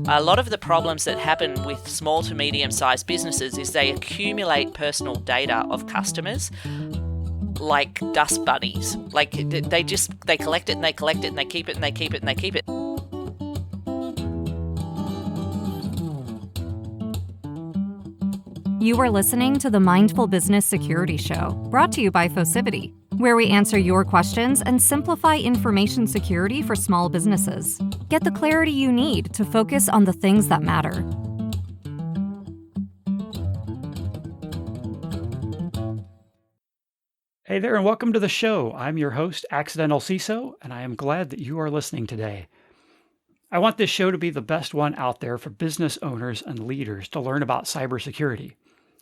A lot of the problems that happen with small to medium-sized businesses is they accumulate personal data of customers like dust bunnies. Like they collect it and they collect it and they keep it and they keep it and they keep it. You are listening to the Mindful Business Security Show, brought to you by Fosivity, where we answer your questions and simplify information security for small businesses. Get the clarity you need to focus on the things that matter. Hey there, and welcome to the show. I'm your host, Accidental CISO, and I am glad that you are listening today. I want this show to be the best one out there for business owners and leaders to learn about cybersecurity,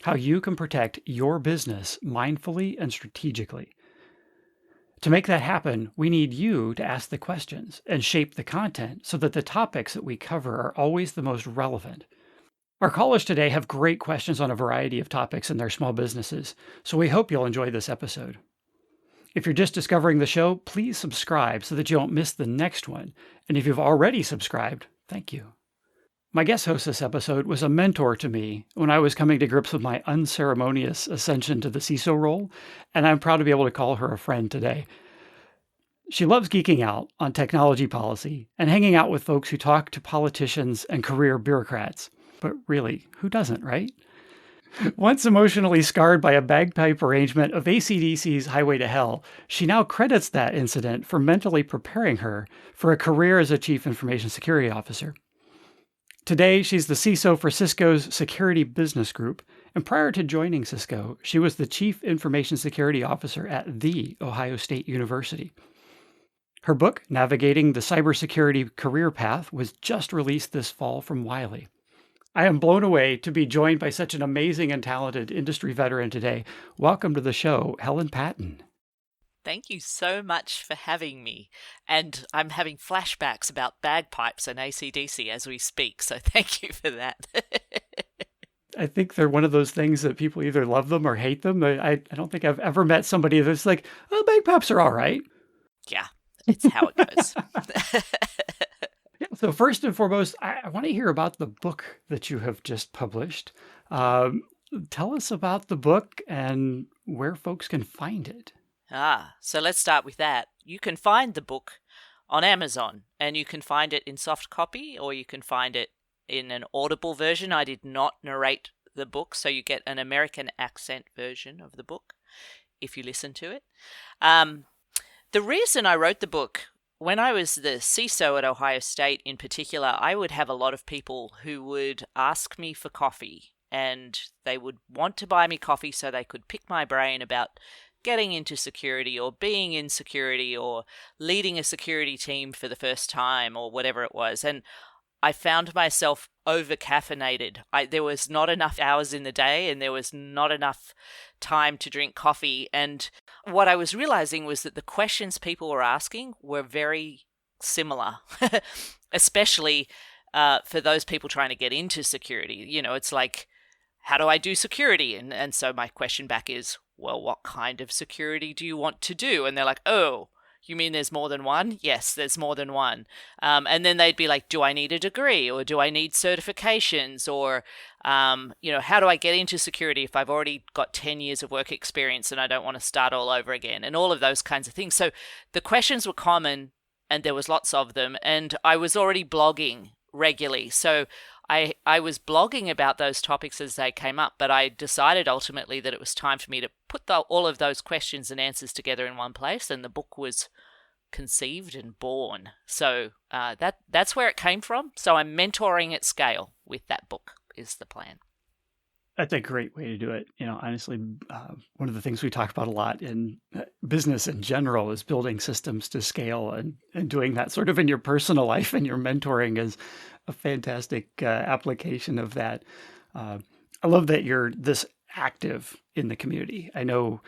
how you can protect your business mindfully and strategically. To make that happen, we need you to ask the questions and shape the content so that the topics that we cover are always the most relevant. Our callers today have great questions on a variety of topics in their small businesses, so we hope you'll enjoy this episode. If you're just discovering the show, please subscribe so that you don't miss the next one. And if you've already subscribed, thank you. My guest host this episode was a mentor to me when I was coming to grips with my unceremonious ascension to the CISO role, and I'm proud to be able to call her a friend today. She loves geeking out on technology policy and hanging out with folks who talk to politicians and career bureaucrats. But really, who doesn't, right? Once emotionally scarred by a bagpipe arrangement of AC/DC's Highway to Hell, she now credits that incident for mentally preparing her for a career as a Chief Information Security Officer. Today, she's the CISO for Cisco's Security Business Group, and prior to joining Cisco, she was the Chief Information Security Officer at The Ohio State University. Her book, Navigating the Cybersecurity Career Path, was just released this fall from Wiley. I am blown away to be joined by such an amazing and talented industry veteran today. Welcome to the show, Helen Patton. Thank you so much for having me. And I'm having flashbacks about bagpipes and AC/DC as we speak, so thank you for that. I think they're one of those things that people either love them or hate them. I don't think I've ever met somebody that's like, oh, bagpipes are all right. Yeah, it's how it goes. So first and foremost, I want to hear about the book that you have just published. Tell us about the book and where folks can find it. So let's start with that. You can find the book on Amazon, and you can find it in soft copy, or you can find it in an Audible version. I did not narrate the book, so you get an American accent version of the book if you listen to it. The reason I wrote the book, when I was the CISO at Ohio State in particular, I would have a lot of people who would ask me for coffee, and they would want to buy me coffee so they could pick my brain about getting into security or being in security or leading a security team for the first time or whatever it was. And I found myself over-caffeinated. There was not enough hours in the day, and there was not enough time to drink coffee. And what I was realizing was that the questions people were asking were very similar, especially for those people trying to get into security. You know, it's like, how do I do security? And so my question back is, well, what kind of security do you want to do? And they're like, oh, you mean there's more than one? Yes, there's more than one. And then they'd be like, do I need a degree, or do I need certifications, or, how do I get into security if I've already got 10 years of work experience and I don't want to start all over again, and all of those kinds of things. So the questions were common, and there was lots of them, and I was already blogging regularly. So I was blogging about those topics as they came up, but I decided ultimately that it was time for me to put all of those questions and answers together in one place, and the book was conceived and born. So that's where it came from. So I'm mentoring at scale with that book is the plan. That's a great way to do it. You know, honestly, one of the things we talk about a lot in business in general is building systems to scale, and doing that sort of in your personal life, and your mentoring is a fantastic application of that. I love that you're this active in the community. I know,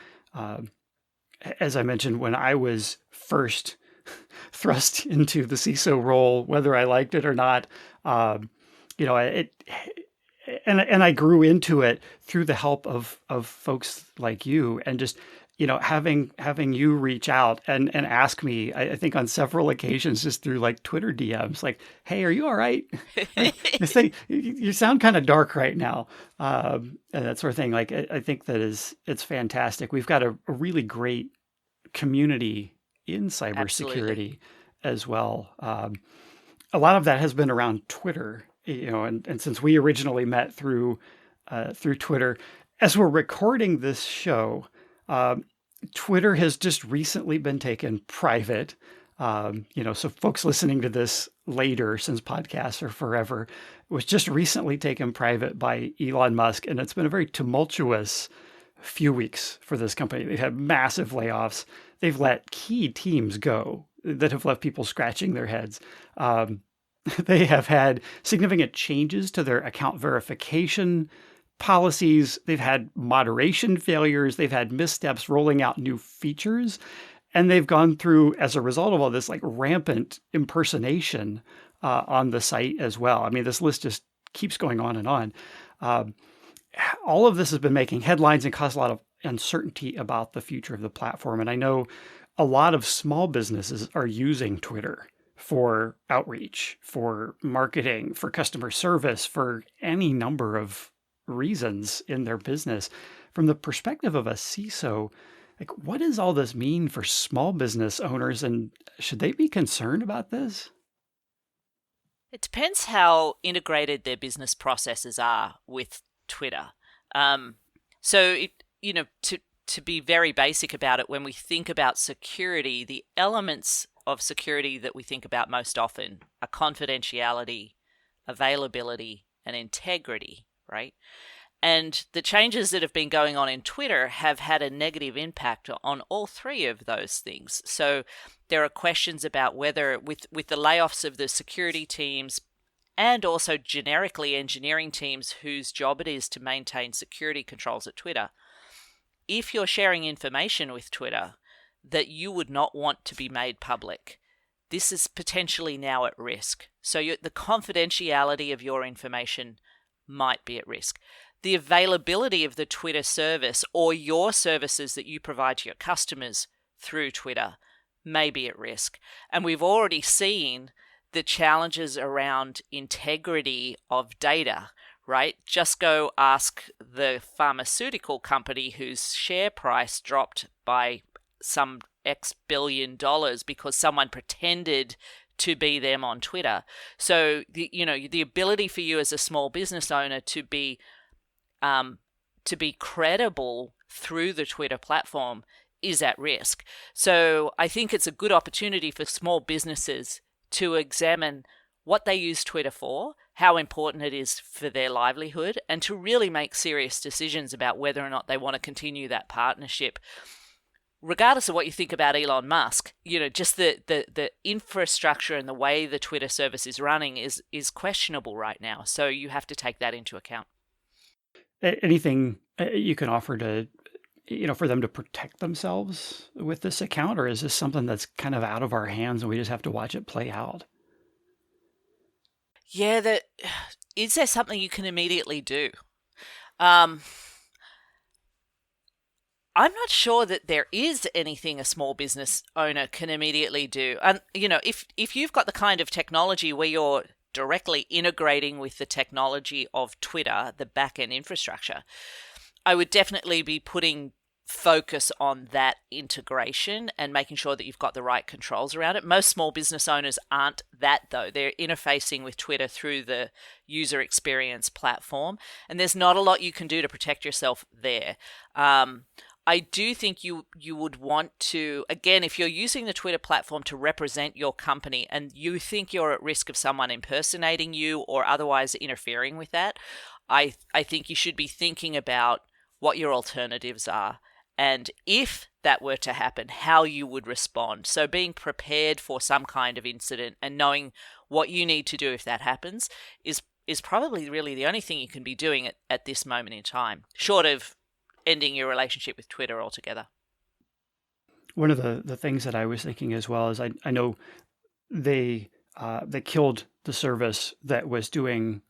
as I mentioned, when I was first thrust into the CISO role, whether I liked it or not, and I grew into it through the help of folks like you, and just having you reach out and ask me, I think on several occasions, just through like Twitter DMs, like, "Hey, are you all right? This thing, you sound kind of dark right now," and that sort of thing. Like, I think it's fantastic. We've got a really great community in cybersecurity Absolutely. as well. A lot of that has been around Twitter, and since we originally met through Twitter, as we're recording this show, Twitter has just recently been taken private. So folks listening to this later, since podcasts are forever, it was just recently taken private by Elon Musk, and it's been a very tumultuous few weeks for this company. They've had massive layoffs. They've let key teams go that have left people scratching their heads. They have had significant changes to their account verification policies. They've had moderation failures. They've had missteps rolling out new features. And they've gone through, as a result of all this, like rampant impersonation on the site as well. I mean, this list just keeps going on and on. All of this has been making headlines and caused a lot of uncertainty about the future of the platform. And I know a lot of small businesses are using Twitter for outreach, for marketing, for customer service, for any number of reasons in their business. From the perspective of a CISO, like, what does all this mean for small business owners, and should they be concerned about this? It depends how integrated their business processes are with Twitter. To be very basic about it, when we think about security, the elements of security that we think about most often are confidentiality, availability, and integrity, right? And the changes that have been going on in Twitter have had a negative impact on all three of those things. So there are questions about whether, with the layoffs of the security teams and also generically engineering teams whose job it is to maintain security controls at Twitter, if you're sharing information with Twitter that you would not want to be made public, this is potentially now at risk. So the confidentiality of your information might be at risk. The availability of the Twitter service or your services that you provide to your customers through Twitter may be at risk. And we've already seen the challenges around integrity of data, right? Just go ask the pharmaceutical company whose share price dropped by some X billion dollars because someone pretended to be them on Twitter. So the ability for you as a small business owner to be credible through the Twitter platform is at risk. So I think it's a good opportunity for small businesses to examine what they use Twitter for, how important it is for their livelihood, and to really make serious decisions about whether or not they want to continue that partnership. Regardless of what you think about Elon Musk, just the infrastructure and the way the Twitter service is running is questionable right now. So you have to take that into account. Anything you can offer to, for them to protect themselves with this account, or is this something that's kind of out of our hands and we just have to watch it play out? Yeah, is there something you can immediately do? I'm not sure that there is anything a small business owner can immediately do. And, if you've got the kind of technology where you're directly integrating with the technology of Twitter, the back-end infrastructure, I would definitely be putting focus on that integration and making sure that you've got the right controls around it. Most small business owners aren't that, though. They're interfacing with Twitter through the user experience platform, and there's not a lot you can do to protect yourself there. I do think you would want to, again, if you're using the Twitter platform to represent your company and you think you're at risk of someone impersonating you or otherwise interfering with that, I think you should be thinking about what your alternatives are. And if that were to happen, how you would respond. So being prepared for some kind of incident and knowing what you need to do if that happens is probably really the only thing you can be doing at this moment in time, short of ending your relationship with Twitter altogether. One of the things that I was thinking as well is I know they killed the service that was doing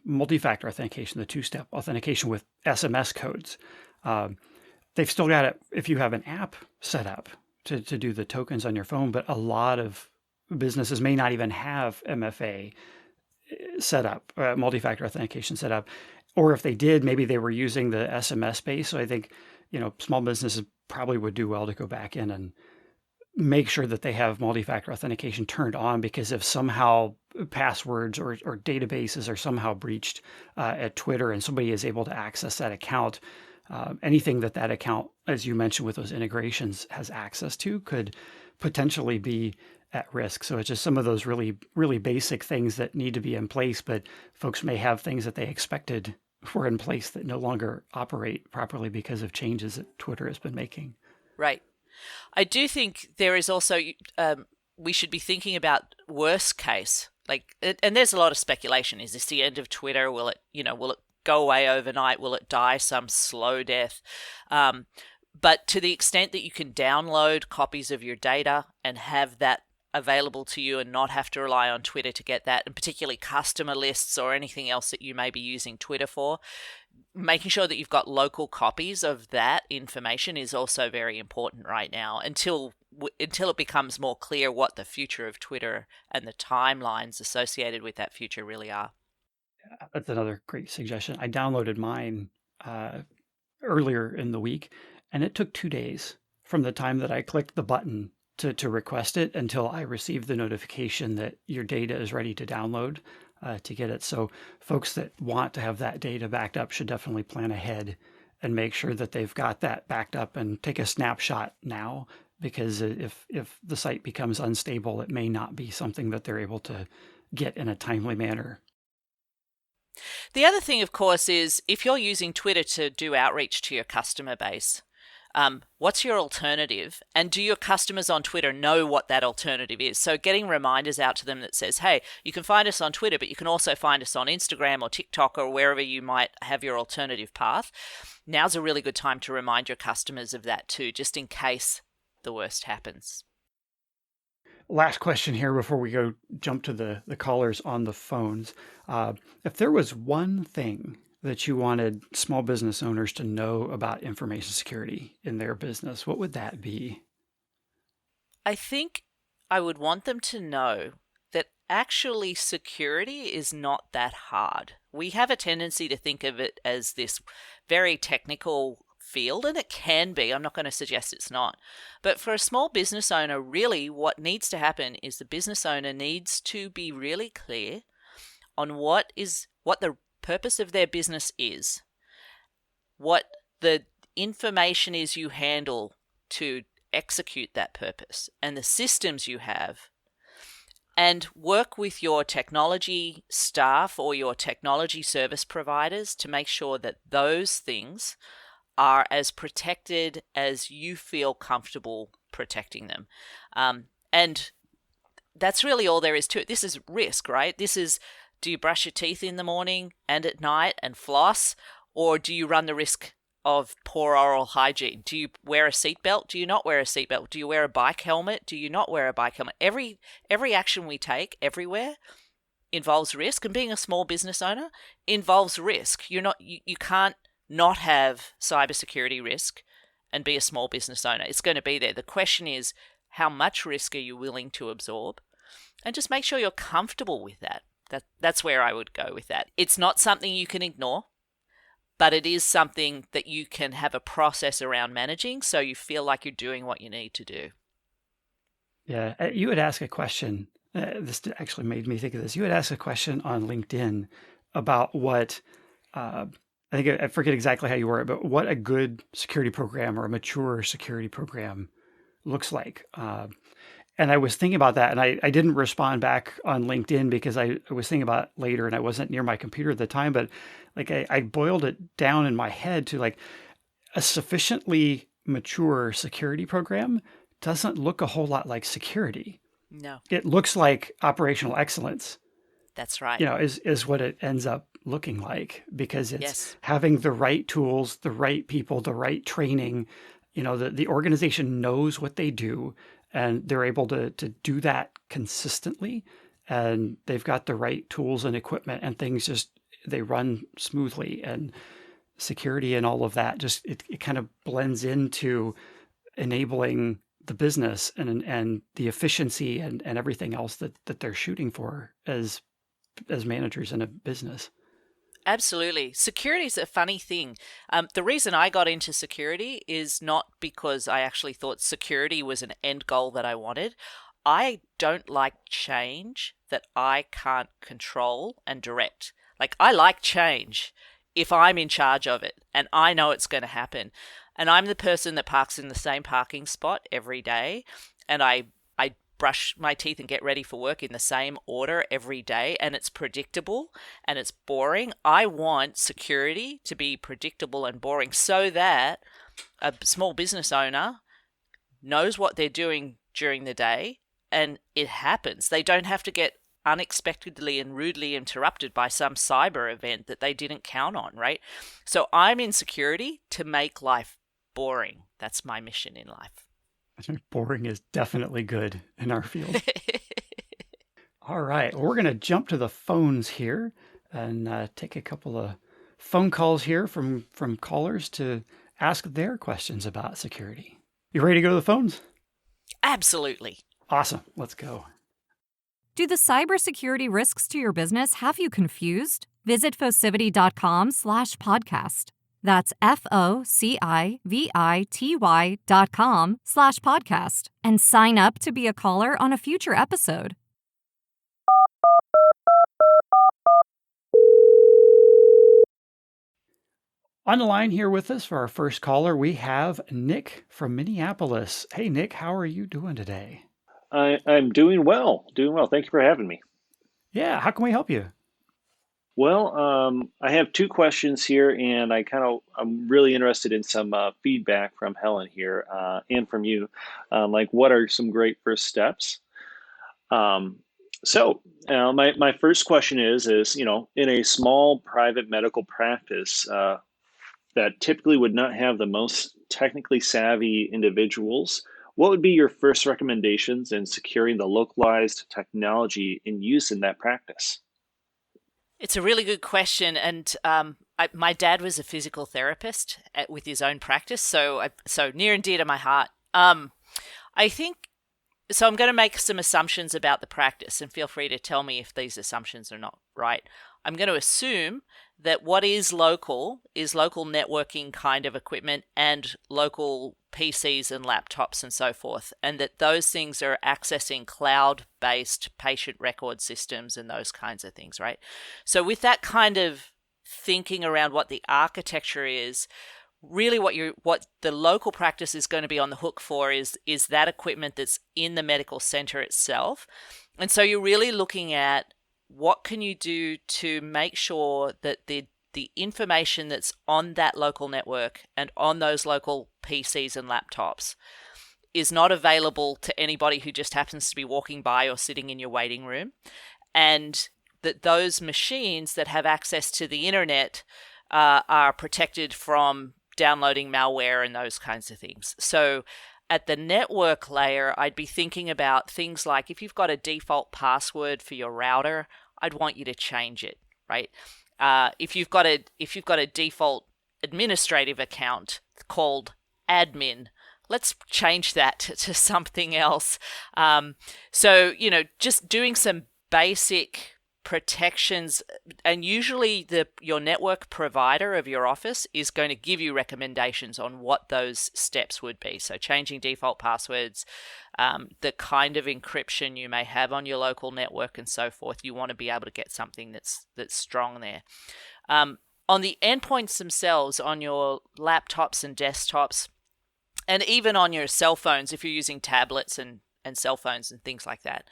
multi-factor authentication, the two-step authentication with SMS codes. they've still got it if you have an app set up to do the tokens on your phone, but a lot of businesses may not even have MFA set up, multi-factor authentication set up. Or if they did, maybe they were using the SMS base. So I think, small businesses probably would do well to go back in and make sure that they have multi-factor authentication turned on, because if somehow passwords or databases are somehow breached at Twitter and somebody is able to access that account, anything that account, as you mentioned with those integrations, has access to could potentially be at risk. So it's just some of those really, really basic things that need to be in place, but folks may have things that they expected were in place that no longer operate properly because of changes that Twitter has been making. Right. I do think there is also, we should be thinking about worst case, and there's a lot of speculation. Is this the end of Twitter? Will it go away overnight? Will it die some slow death? But to the extent that you can download copies of your data and have that available to you and not have to rely on Twitter to get that, and particularly customer lists or anything else that you may be using Twitter for, making sure that you've got local copies of that information is also very important right now until it becomes more clear what the future of Twitter and the timelines associated with that future really are. That's another great suggestion. I downloaded mine earlier in the week, and it took 2 days from the time that I clicked the button to request it until I received the notification that your data is ready to download to get it. So folks that want to have that data backed up should definitely plan ahead and make sure that they've got that backed up and take a snapshot now, because if the site becomes unstable, it may not be something that they're able to get in a timely manner. The other thing, of course, is if you're using Twitter to do outreach to your customer base, what's your alternative? And do your customers on Twitter know what that alternative is? So getting reminders out to them that says, hey, you can find us on Twitter, but you can also find us on Instagram or TikTok or wherever you might have your alternative path. Now's a really good time to remind your customers of that too, just in case the worst happens. Last question here before we go jump to the callers on the phones. If there was one thing that you wanted small business owners to know about information security in their business, what would that be? I think I would want them to know that actually security is not that hard. We have a tendency to think of it as this very technical field, and it can be. I'm not going to suggest it's not. But for a small business owner, really what needs to happen is the business owner needs to be really clear on what the purpose of their business is, what the information is you handle to execute that purpose, and the systems you have, and work with your technology staff or your technology service providers to make sure that those things are as protected as you feel comfortable protecting them. And that's really all there is to it. This is risk, right? This is, do you brush your teeth in the morning and at night and floss? Or do you run the risk of poor oral hygiene? Do you wear a seatbelt? Do you not wear a seatbelt? Do you wear a bike helmet? Do you not wear a bike helmet? Every action we take everywhere involves risk, and being a small business owner involves risk. You can't not have cybersecurity risk and be a small business owner. It's going to be there. The question is, how much risk are you willing to absorb? And just make sure you're comfortable with that. That's where I would go with that. It's not something you can ignore, but it is something that you can have a process around managing so you feel like you're doing what you need to do. Yeah, you would ask a question. This actually made me think of this. You would ask a question on LinkedIn about what, I forget exactly how you word it, but what a good security program or a mature security program looks like. And I was thinking about that, and I didn't respond back on LinkedIn because I was thinking about it later and I wasn't near my computer at the time, but I boiled it down in my head to a sufficiently mature security program doesn't look a whole lot like security. No. It looks like operational excellence. That's right. Is what it ends up looking like, because it's Yes. having the right tools, the right people, the right training. The organization knows what they do, and they're able to do that consistently, and they've got the right tools and equipment, and things they run smoothly. And security and all of that, just it kind of blends into enabling the business and the efficiency and everything else that they're shooting for as managers in a business. Absolutely. Security is a funny thing. The reason I got into security is not because I actually thought security was an end goal that I wanted. I don't like change that I can't control and direct. Like, I like change if I'm in charge of it and I know it's going to happen. And I'm the person that parks in the same parking spot every day, and I brush my teeth and get ready for work in the same order every day, and it's predictable and it's boring. I want security to be predictable and boring so that a small business owner knows what they're doing during the day and it happens. They don't have to get unexpectedly and rudely interrupted by some cyber event that they didn't count on, right? So I'm in security to make life boring. That's my mission in life. Boring is definitely good in our field. All right. Well, we're going to jump to the phones here and take a couple of phone calls here from callers to ask their questions about security. You ready to go to the phones? Absolutely. Awesome. Let's go. Do the cybersecurity risks to your business have you confused? Visit Focivity.com/podcast. That's FOCIVITY.com/podcast and sign up to be a caller on a future episode. On the line here with us for our first caller, we have Nick from Minneapolis. Hey, Nick, how are you doing today? I'm doing well. Thank you for having me. Yeah, how can we help you? Well, I have two questions here, and I'm really interested in some feedback from Helen here and from you. Like, what are some great first steps? My first question is in a small private medical practice that typically would not have the most technically savvy individuals, what would be your first recommendations in securing the localized technology in use in that practice? It's a really good question, and my dad was a physical therapist with his own practice, so near and dear to my heart. I think so. I'm going to make some assumptions about the practice, and feel free to tell me if these assumptions are not right. I'm going to assume that what is local networking kind of equipment and local PCs and laptops and so forth, and that those things are accessing cloud-based patient record systems and those kinds of things, right? So with that kind of thinking around what the architecture is, really what the local practice is going to be on the hook for is that equipment that's in the medical center itself. And so you're really looking at what can you do to make sure that the information that's on that local network and on those local PCs and laptops is not available to anybody who just happens to be walking by or sitting in your waiting room, and that those machines that have access to the internet are protected from downloading malware and those kinds of things. So at the network layer, I'd be thinking about things like if you've got a default password for your router, I'd want you to change it, right? If you've got a default administrative account called admin, let's change that to something else. So just doing some basic protections, and usually your network provider of your office is going to give you recommendations on what those steps would be. So changing default passwords, the kind of encryption you may have on your local network and so forth. You want to be able to get something that's strong there. On the endpoints themselves, on your laptops and desktops, and even on your cell phones, if you're using tablets and cell phones and things like that,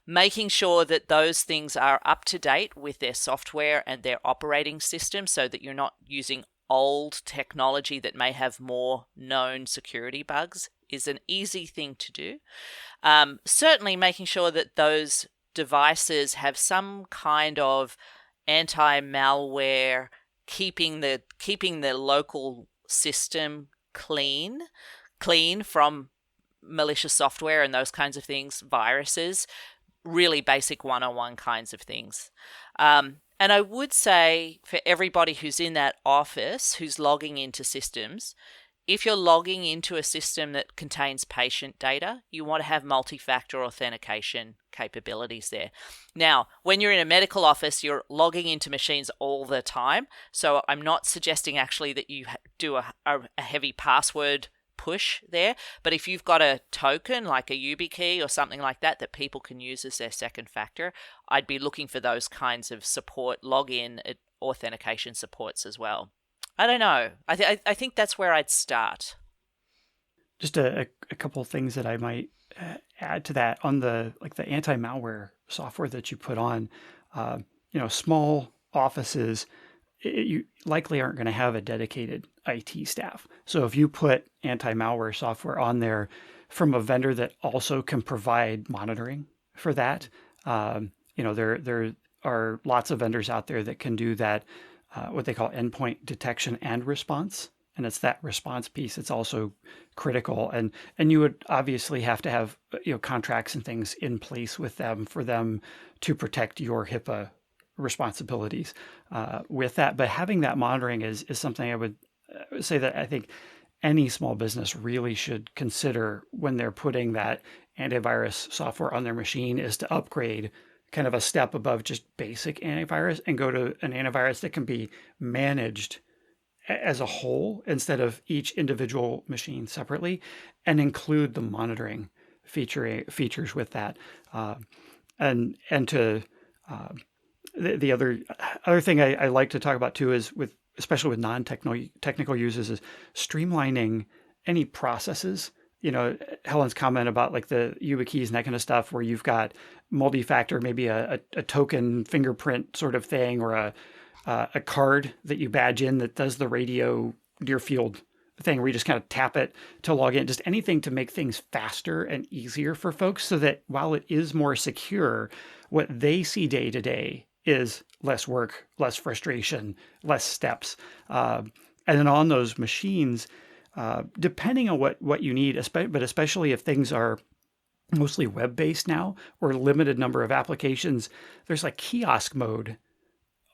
making sure that those things are up to date with their software and their operating system so that you're not using old technology that may have more known security bugs is an easy thing to do. Certainly making sure that those devices have some kind of anti-malware, keeping the local system clean from malicious software and those kinds of things, viruses, really basic 101 kinds of things. And I would say for everybody who's in that office who's logging into systems, if you're logging into a system that contains patient data, you want to have multi-factor authentication capabilities there. Now, when you're in a medical office, you're logging into machines all the time. So I'm not suggesting actually that you do a heavy password push there. But if you've got a token like a YubiKey or something like that that people can use as their second factor, I'd be looking for those kinds of support, login authentication supports as well. I don't know. I think that's where I'd start. Just a couple of things that I might add to that on the anti-malware software that you put on. Small offices, you likely aren't going to have a dedicated IT staff. So if you put anti-malware software on there from a vendor that also can provide monitoring for that, there are lots of vendors out there that can do that. What they call endpoint detection and response. And it's that response piece that's also critical. And you would obviously have to have contracts and things in place with them for them to protect your HIPAA responsibilities with that. But having that monitoring is something I would say that I think any small business really should consider when they're putting that antivirus software on their machine, is to upgrade kind of a step above just basic antivirus and go to an antivirus that can be managed as a whole instead of each individual machine separately, and include the monitoring features with that. The other thing I like to talk about too is especially with non-technical users, is streamlining any processes. Helen's comment about like the YubiKeys and that kind of stuff, where you've got multi-factor, maybe a token fingerprint sort of thing, or a card that you badge in that does the radio near field thing where you just kind of tap it to log in. Just anything to make things faster and easier for folks, so that while it is more secure, what they see day to day is less work, less frustration, less steps. And then on those machines, depending on what you need, but especially if things are mostly web-based now or limited number of applications, there's like kiosk mode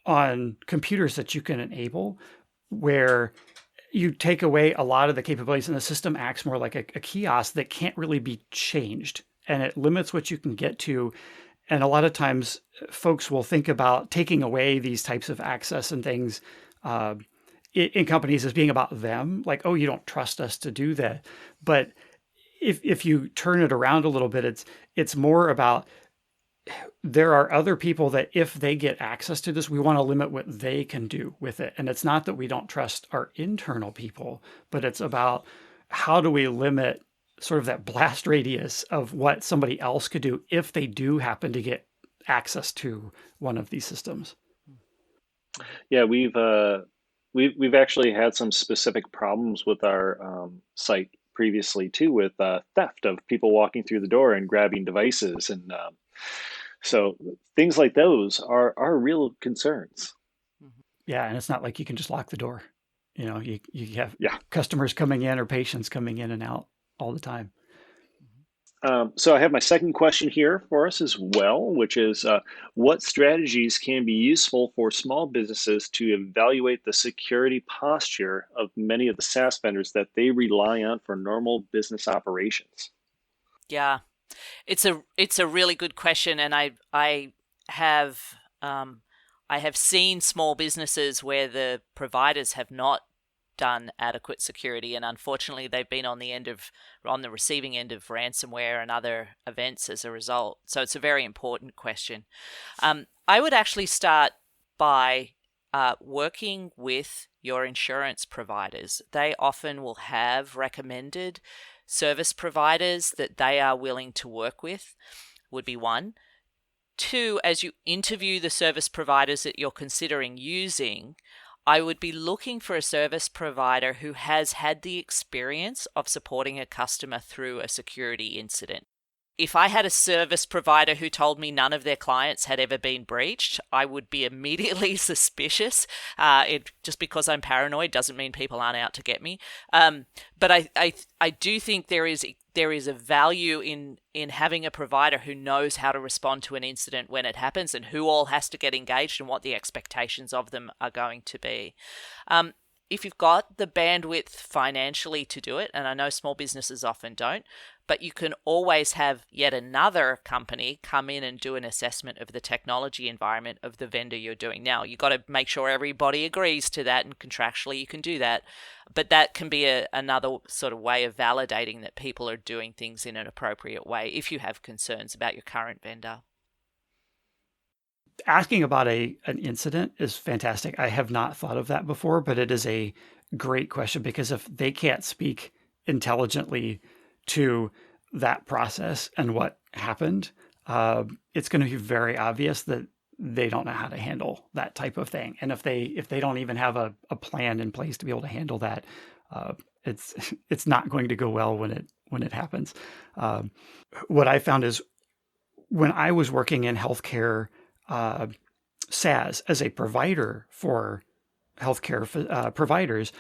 on computers that you can enable, where you take away a lot of the capabilities and the system acts more like a kiosk that can't really be changed, and it limits what you can get to. And a lot of times folks will think about taking away these types of access and things in companies as being about them, like, oh, you don't trust us to do that. But if you turn it around a little bit, it's more about, there are other people that if they get access to this, we want to limit what they can do with it. And it's not that we don't trust our internal people, but it's about how do we limit sort of that blast radius of what somebody else could do if they do happen to get access to one of these systems. Yeah, we've actually had some specific problems with our site previously too, with theft of people walking through the door and grabbing devices, and so things like those are real concerns. Yeah, and it's not like you can just lock the door. You have customers coming in or patients coming in and out all the time. So I have my second question here for us as well, which is what strategies can be useful for small businesses to evaluate the security posture of many of the SaaS vendors that they rely on for normal business operations? Yeah, it's a really good question, and I have seen small businesses where the providers have not done adequate security, and unfortunately they've been on the receiving end of ransomware and other events as a result. So it's a very important question. I would actually start by working with your insurance providers. They often will have recommended service providers that they are willing to work with, would be one. Two, as you interview the service providers that you're considering using, I would be looking for a service provider who has had the experience of supporting a customer through a security incident. If I had a service provider who told me none of their clients had ever been breached, I would be immediately suspicious. Just because I'm paranoid doesn't mean people aren't out to get me. But I do think there is there is a value in having a provider who knows how to respond to an incident when it happens and who all has to get engaged and what the expectations of them are going to be. If you've got the bandwidth financially to do it, and I know small businesses often don't, but you can always have yet another company come in and do an assessment of the technology environment of the vendor you're doing. Now, you've got to make sure everybody agrees to that, and contractually you can do that. But that can be another sort of way of validating that people are doing things in an appropriate way if you have concerns about your current vendor. Asking about an incident is fantastic. I have not thought of that before, but it is a great question, because if they can't speak intelligently to that process and what happened, it's going to be very obvious that they don't know how to handle that type of thing. And if they don't even have a plan in place to be able to handle that, it's not going to go well when it happens. What I found is when I was working in healthcare, SaaS as a provider for healthcare providers,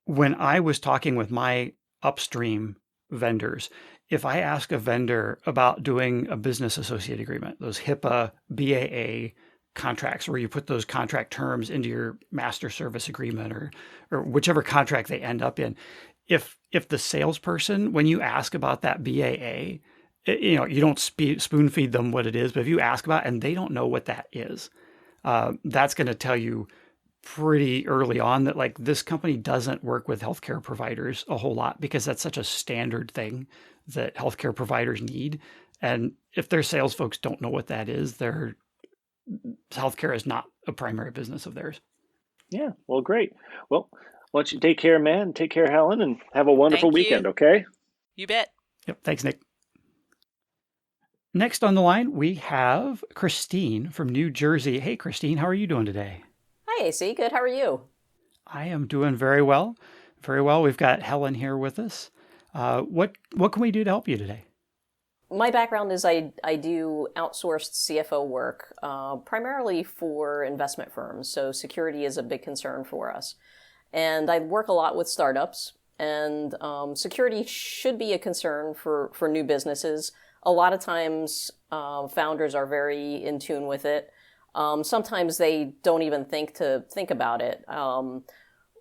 when I was talking with my upstream vendors, if I ask a vendor about doing a business associate agreement, those HIPAA, BAA contracts where you put those contract terms into your master service agreement or whichever contract they end up in, if the salesperson, when you ask about that BAA, you don't spoon feed them what it is, but if you ask about it and they don't know what that is, that's going to tell you pretty early on that like this company doesn't work with healthcare providers a whole lot, because that's such a standard thing that healthcare providers need. And if their sales folks don't know what that is, their healthcare is not a primary business of theirs. Yeah, well, great. Well, why don't you take care, man? Take care, Helen, and have a wonderful Thank you. weekend, okay? You bet. Yep. Thanks, Nick. Next on the line, we have Christine from New Jersey. Hey, Christine, how are you doing today? Hi, AC. Good. How are you? I am doing very well. Very well. We've got Helen here with us. What can we do to help you today? My background is I do outsourced CFO work, primarily for investment firms. So security is a big concern for us. And I work a lot with startups, and security should be a concern for new businesses. A lot of times, founders are very in tune with it. Sometimes they don't even think about it.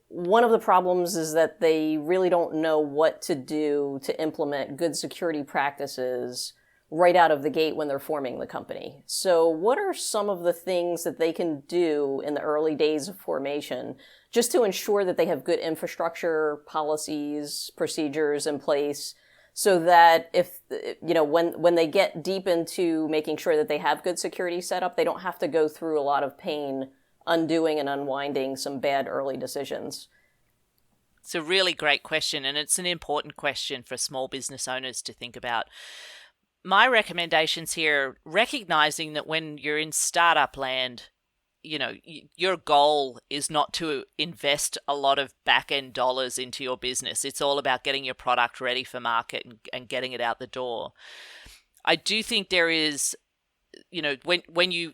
One of the problems is that they really don't know what to do to implement good security practices right out of the gate when they're forming the company. So what are some of the things that they can do in the early days of formation just to ensure that they have good infrastructure, policies, procedures in place, so that if, when they get deep into making sure that they have good security set up, they don't have to go through a lot of pain undoing and unwinding some bad early decisions? It's a really great question, and it's an important question for small business owners to think about. My recommendations here, recognizing that when you're in startup land, your goal is not to invest a lot of back-end dollars into your business. It's all about getting your product ready for market and getting it out the door. I do think there is, when you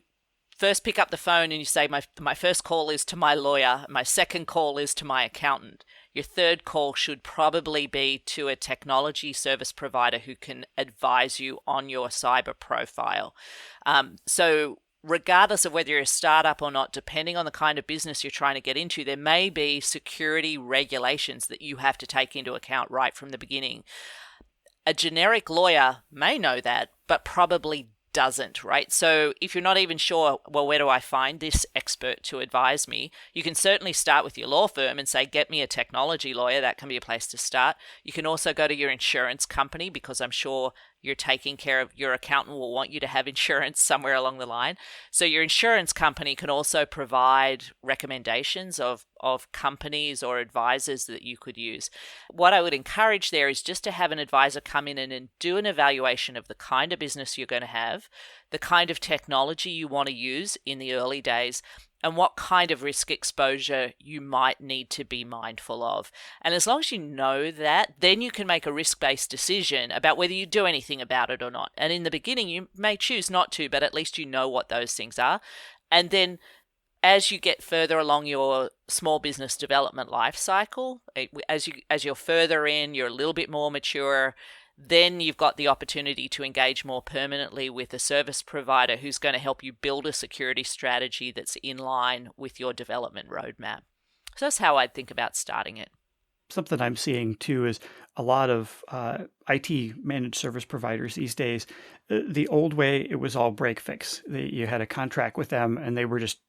first pick up the phone and you say, my first call is to my lawyer, my second call is to my accountant, your third call should probably be to a technology service provider who can advise you on your cyber profile. So regardless of whether you're a startup or not, depending on the kind of business you're trying to get into, there may be security regulations that you have to take into account right from the beginning. A generic lawyer may know that, but probably doesn't, right? So if you're not even sure, well, where do I find this expert to advise me? You can certainly start with your law firm and say, get me a technology lawyer. That can be a place to start. You can also go to your insurance company, because I'm sure you're taking care of, your accountant will want you to have insurance somewhere along the line. So your insurance company can also provide recommendations of companies or advisors that you could use. What I would encourage there is just to have an advisor come in and do an evaluation of the kind of business you're going to have, the kind of technology you want to use in the early days, and what kind of risk exposure you might need to be mindful of. And as long as you know that, then you can make a risk-based decision about whether you do anything about it or not. And in the beginning, you may choose not to, but at least you know what those things are. And then as you get further along your small business development life cycle, as you're further in, you're a little bit more mature, then you've got the opportunity to engage more permanently with a service provider who's going to help you build a security strategy that's in line with your development roadmap. So that's how I'd think about starting it. Something I'm seeing too is a lot of IT managed service providers these days. The old way, it was all break fix. You had a contract with them and they were just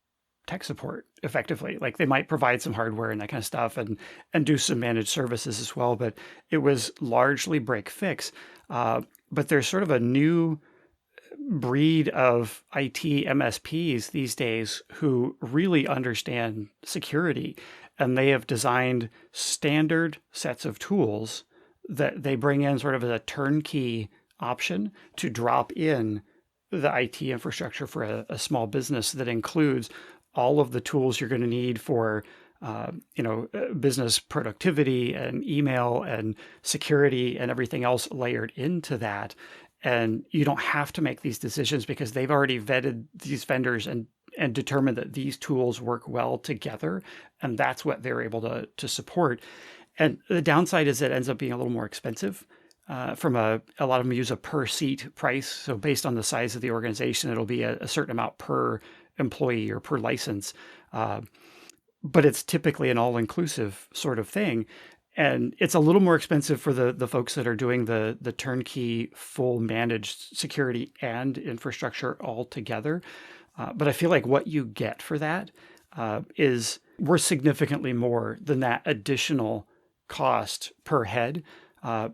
tech support effectively. Like they might provide some hardware and that kind of stuff and do some managed services as well, but it was largely break fix. But there's sort of a new breed of IT MSPs these days who really understand security, and they have designed standard sets of tools that they bring in sort of as a turnkey option to drop in the IT infrastructure for a small business that includes all of the tools you're going to need for business productivity and email and security and everything else layered into that. And you don't have to make these decisions because they've already vetted these vendors and determined that these tools work well together. And that's what they're able to support. And the downside is it ends up being a little more expensive. From a lot of them use a per seat price. So based on the size of the organization, it'll be a certain amount per employee or per license. But it's typically an all-inclusive sort of thing. And it's a little more expensive for the folks that are doing the turnkey, full managed security and infrastructure all together. But I feel like what you get for that is worth significantly more than that additional cost per head,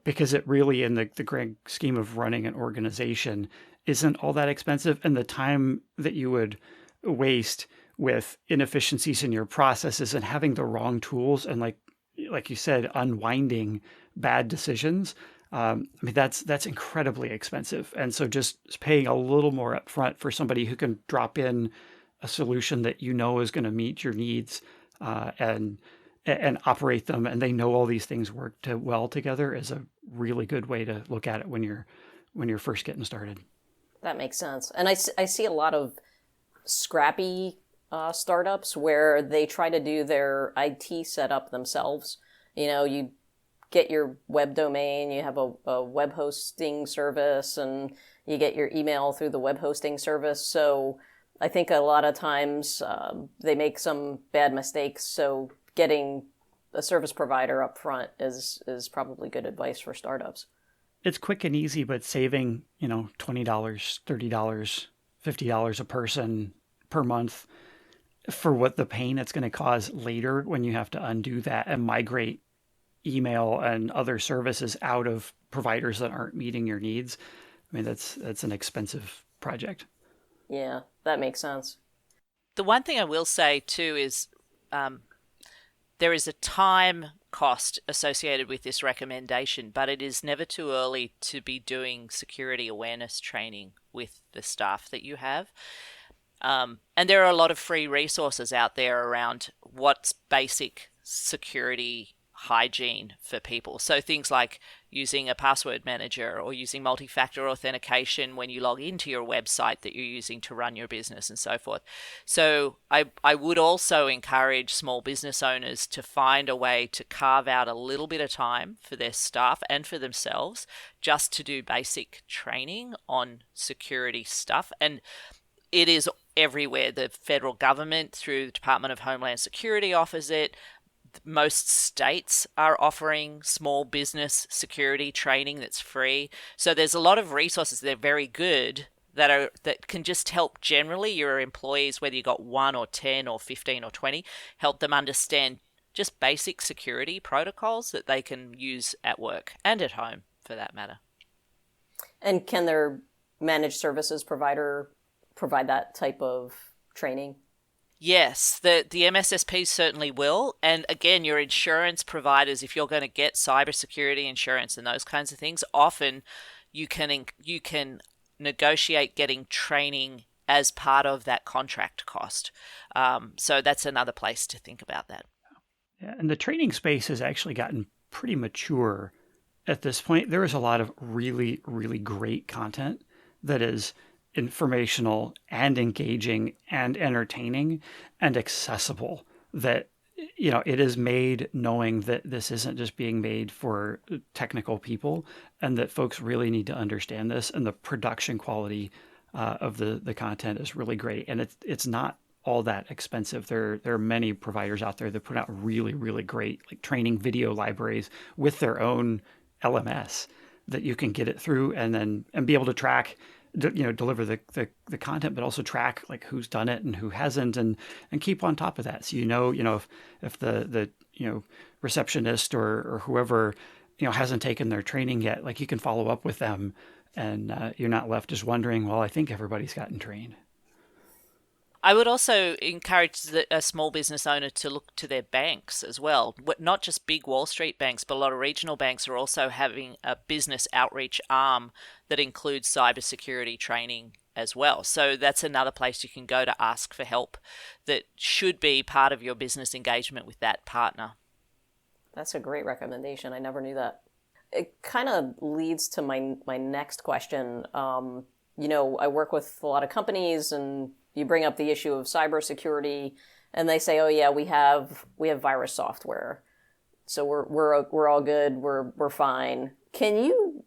because it really, in the grand scheme of running an organization, isn't all that expensive. And the time that you would waste with inefficiencies in your processes and having the wrong tools and like you said, unwinding bad decisions. That's incredibly expensive. And so just paying a little more upfront for somebody who can drop in a solution that you know is going to meet your needs and operate them, and they know all these things work well together, is a really good way to look at it when you're first getting started. That makes sense. And I see a lot of scrappy startups where they try to do their IT setup themselves. You get your web domain, you have a web hosting service, and you get your email through the web hosting service. So I think a lot of times they make some bad mistakes. So getting a service provider up front is probably good advice for startups. It's quick and easy, but saving, $20, $30, $50 a person per month for what the pain it's going to cause later when you have to undo that and migrate email and other services out of providers that aren't meeting your needs. That's an expensive project. Yeah, that makes sense. The one thing I will say too is there is a time cost associated with this recommendation, but it is never too early to be doing security awareness training with the staff that you have. And there are a lot of free resources out there around what's basic security hygiene for people. So things like using a password manager or using multi-factor authentication when you log into your website that you're using to run your business and so forth. So I would also encourage small business owners to find a way to carve out a little bit of time for their staff and for themselves just to do basic training on security stuff. And it is everywhere. The federal government through the Department of Homeland Security offers it. Most states are offering small business security training that's free. So there's a lot of resources that are very good that can just help generally your employees, whether you got 1 or 10 or 15 or 20, help them understand just basic security protocols that they can use at work and at home for that matter. And can their managed services provider provide that type of training? Yes, the MSSPs certainly will. And again, your insurance providers, if you're going to get cybersecurity insurance and those kinds of things, often you can negotiate getting training as part of that contract cost. So that's another place to think about that. Yeah, and the training space has actually gotten pretty mature at this point. There is a lot of really, really great content that is informational and engaging and entertaining and accessible, that it is made knowing that this isn't just being made for technical people, and that folks really need to understand this, and the production quality of the content is really great, and it's not all that expensive. There are many providers out there that put out really, really great like training video libraries with their own LMS that you can get it through, and be able to track, deliver the content, but also track like who's done it and who hasn't, and keep on top of that. So if the receptionist or whoever hasn't taken their training yet, like you can follow up with them, and you're not left just wondering, well, I think everybody's gotten trained. I would also encourage a small business owner to look to their banks as well. Not just big Wall Street banks, but a lot of regional banks are also having a business outreach arm that includes cybersecurity training as well. So that's another place you can go to ask for help that should be part of your business engagement with that partner. That's a great recommendation. I never knew that. It kind of leads to my next question. I work with a lot of companies, and you bring up the issue of cybersecurity, and they say, "Oh yeah, we have virus software, so we're all good. We're fine." Can you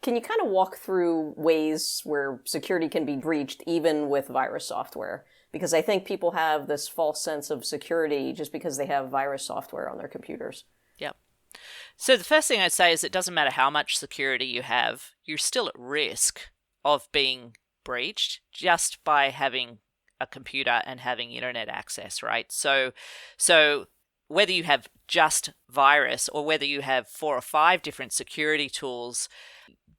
kind of walk through ways where security can be breached even with virus software? Because I think people have this false sense of security just because they have virus software on their computers. Yep. So the first thing I'd say is it doesn't matter how much security you have, you're still at risk of being breached just by having a computer and having internet access, right? So whether you have just virus or whether you have 4 or 5 different security tools,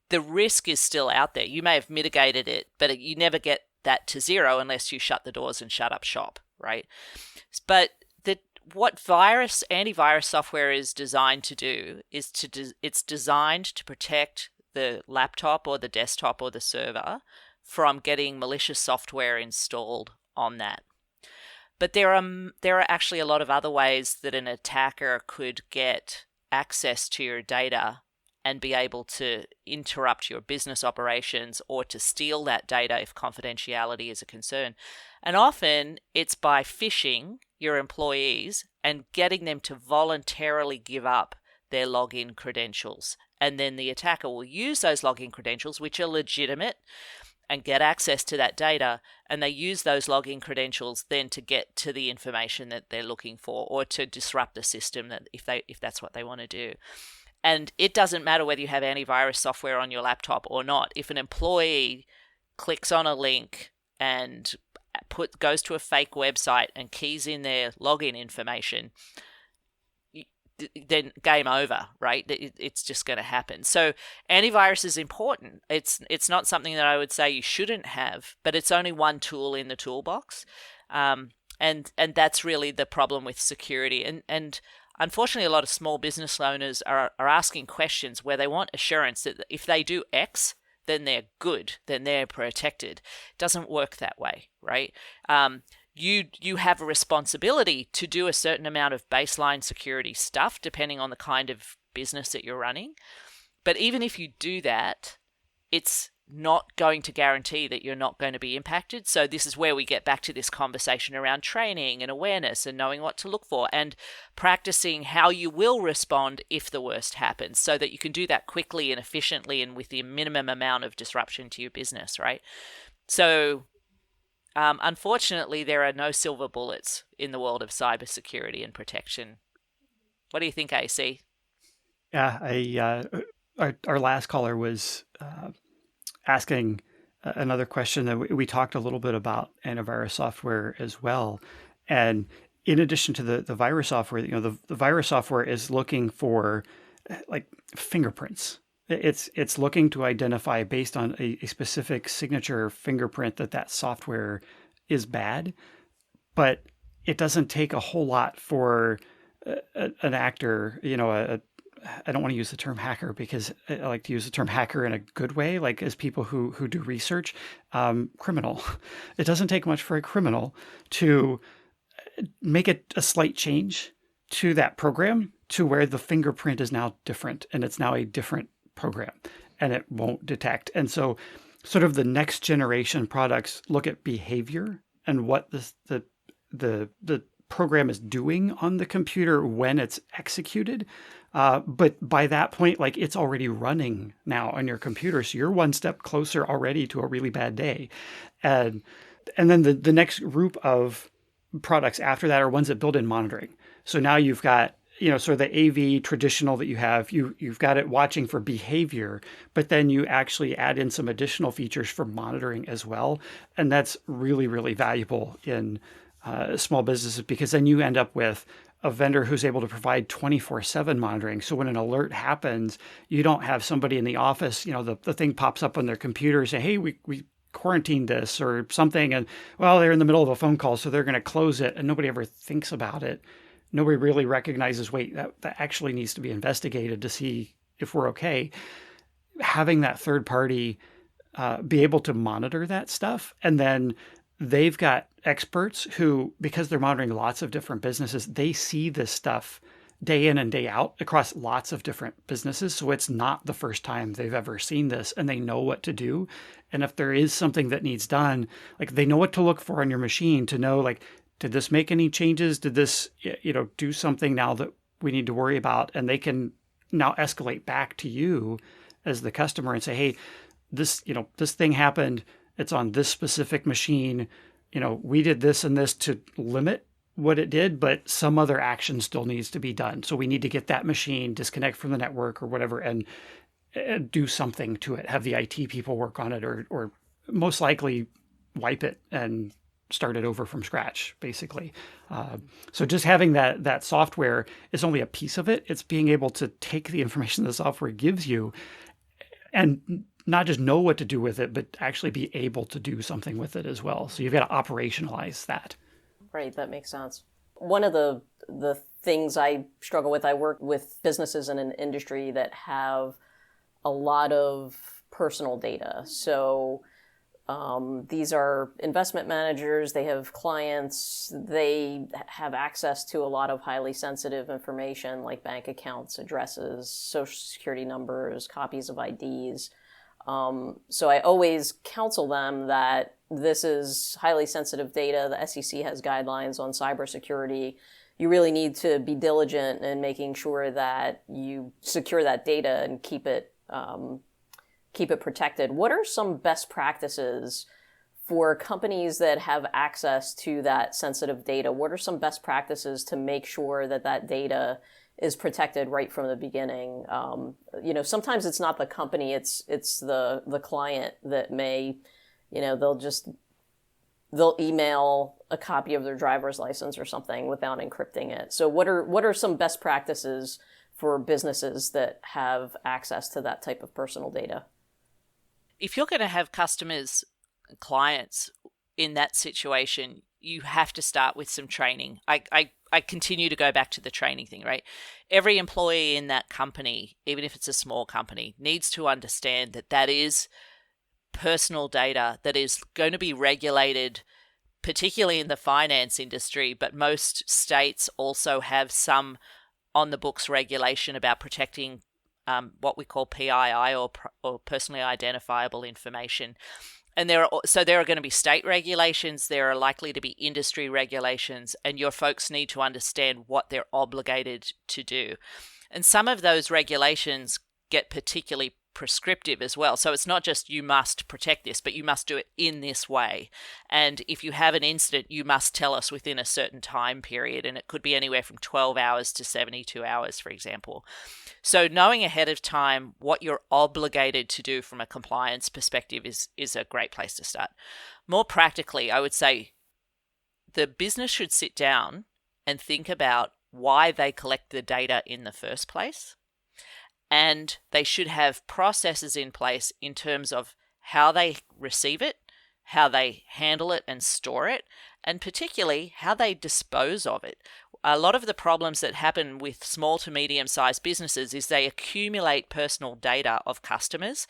the risk is still out there. You may have mitigated it, but you never get that to zero unless you shut the doors and shut up shop, right? But what antivirus software is designed to do is it's designed to protect the laptop or the desktop or the server from getting malicious software installed on that. But there are actually a lot of other ways that an attacker could get access to your data and be able to interrupt your business operations or to steal that data if confidentiality is a concern. And often it's by phishing your employees and getting them to voluntarily give up their login credentials. And then the attacker will use those login credentials, which are legitimate, and get access to that data. And they use those login credentials then to get to the information that they're looking for, or to disrupt the system that if that's what they want to do. And it doesn't matter whether you have antivirus software on your laptop or not. If an employee clicks on a link and goes to a fake website and keys in their login information, then game over, right? It's just going to happen. So antivirus is important. It's not something that I would say you shouldn't have, but it's only one tool in the toolbox. And that's really the problem with security. And unfortunately, a lot of small business owners are asking questions where they want assurance that if they do X, then they're good, then they're protected. It doesn't work that way, right? You have a responsibility to do a certain amount of baseline security stuff, depending on the kind of business that you're running. But even if you do that, it's not going to guarantee that you're not going to be impacted. So this is where we get back to this conversation around training and awareness and knowing what to look for and practicing how you will respond if the worst happens, so that you can do that quickly and efficiently and with the minimum amount of disruption to your business, right? So unfortunately, there are no silver bullets in the world of cybersecurity and protection. What do you think, AC? Yeah, our last caller was asking another question that we talked a little bit about antivirus software as well. And in addition to the virus software, the virus software is looking for like fingerprints. It's looking to identify based on a specific signature fingerprint that software is bad, but it doesn't take a whole lot for an actor, I don't want to use the term hacker because I like to use the term hacker in a good way, like as people who do research, criminal. It doesn't take much for a criminal to make a slight change to that program to where the fingerprint is now different and it's now a different program and it won't detect. And so sort of the next generation products look at behavior and what the program is doing on the computer when it's executed. But by that point, like it's already running now on your computer. So you're one step closer already to a really bad day. And then the next group of products after that are ones that build in monitoring. So now you've got, sort of the AV traditional that you have, you've got it watching for behavior, but then you actually add in some additional features for monitoring as well. And that's really, really valuable in small businesses, because then you end up with a vendor who's able to provide 24/7 monitoring. So when an alert happens, you don't have somebody in the office, the thing pops up on their computer, say, hey, we quarantined this or something. And well, they're in the middle of a phone call, so they're going to close it. And nobody ever thinks about it. Nobody really recognizes, wait, that actually needs to be investigated to see if we're okay. Having that third party be able to monitor that stuff, and then they've got experts who, because they're monitoring lots of different businesses, they see this stuff day in and day out across lots of different businesses. So it's not the first time they've ever seen this, and they know what to do. And if there is something that needs done, like they know what to look for on your machine to know, like, did this make any changes? Did this, do something now that we need to worry about? And they can now escalate back to you as the customer and say, hey, this thing happened. It's on this specific machine. We did this and this to limit what it did, but some other action still needs to be done. So we need to get that machine, disconnect from the network or whatever, and do something to it. Have the IT people work on it, or most likely wipe it and start it over from scratch, basically. So just having that software is only a piece of it. It's being able to take the information the software gives you and not just know what to do with it, but actually be able to do something with it as well. So you've got to operationalize that. Right, that makes sense. One of the things I struggle with, I work with businesses in an industry that have a lot of personal data. So these are investment managers, they have clients, they have access to a lot of highly sensitive information like bank accounts, addresses, social security numbers, copies of IDs. So I always counsel them that this is highly sensitive data. The SEC has guidelines on cybersecurity. You really need to be diligent in making sure that you secure that data and keep it protected. What are some best practices for companies that have access to that sensitive data? What are some best practices to make sure that that data is protected right from the beginning? Sometimes it's not the company, it's the client that may, they'll email a copy of their driver's license or something without encrypting it. So what are some best practices for businesses that have access to that type of personal data? If you're going to have customers, clients in that situation, you have to start with some training. I continue to go back to the training thing, right? Every employee in that company, even if it's a small company, needs to understand that is personal data that is going to be regulated, particularly in the finance industry, but most states also have some on the books regulation about protecting what we call PII or personally identifiable information. And there are going to be state regulations, there are likely to be industry regulations, and your folks need to understand what they're obligated to do. And some of those regulations get particularly prescriptive as well. So it's not just you must protect this, but you must do it in this way. And if you have an incident, you must tell us within a certain time period. And it could be anywhere from 12 hours to 72 hours, for example. So knowing ahead of time what you're obligated to do from a compliance perspective is a great place to start. More practically, I would say the business should sit down and think about why they collect the data in the first place. And they should have processes in place in terms of how they receive it, how they handle it and store it, and particularly how they dispose of it. A lot of the problems that happen with small to medium-sized businesses is they accumulate personal data of customers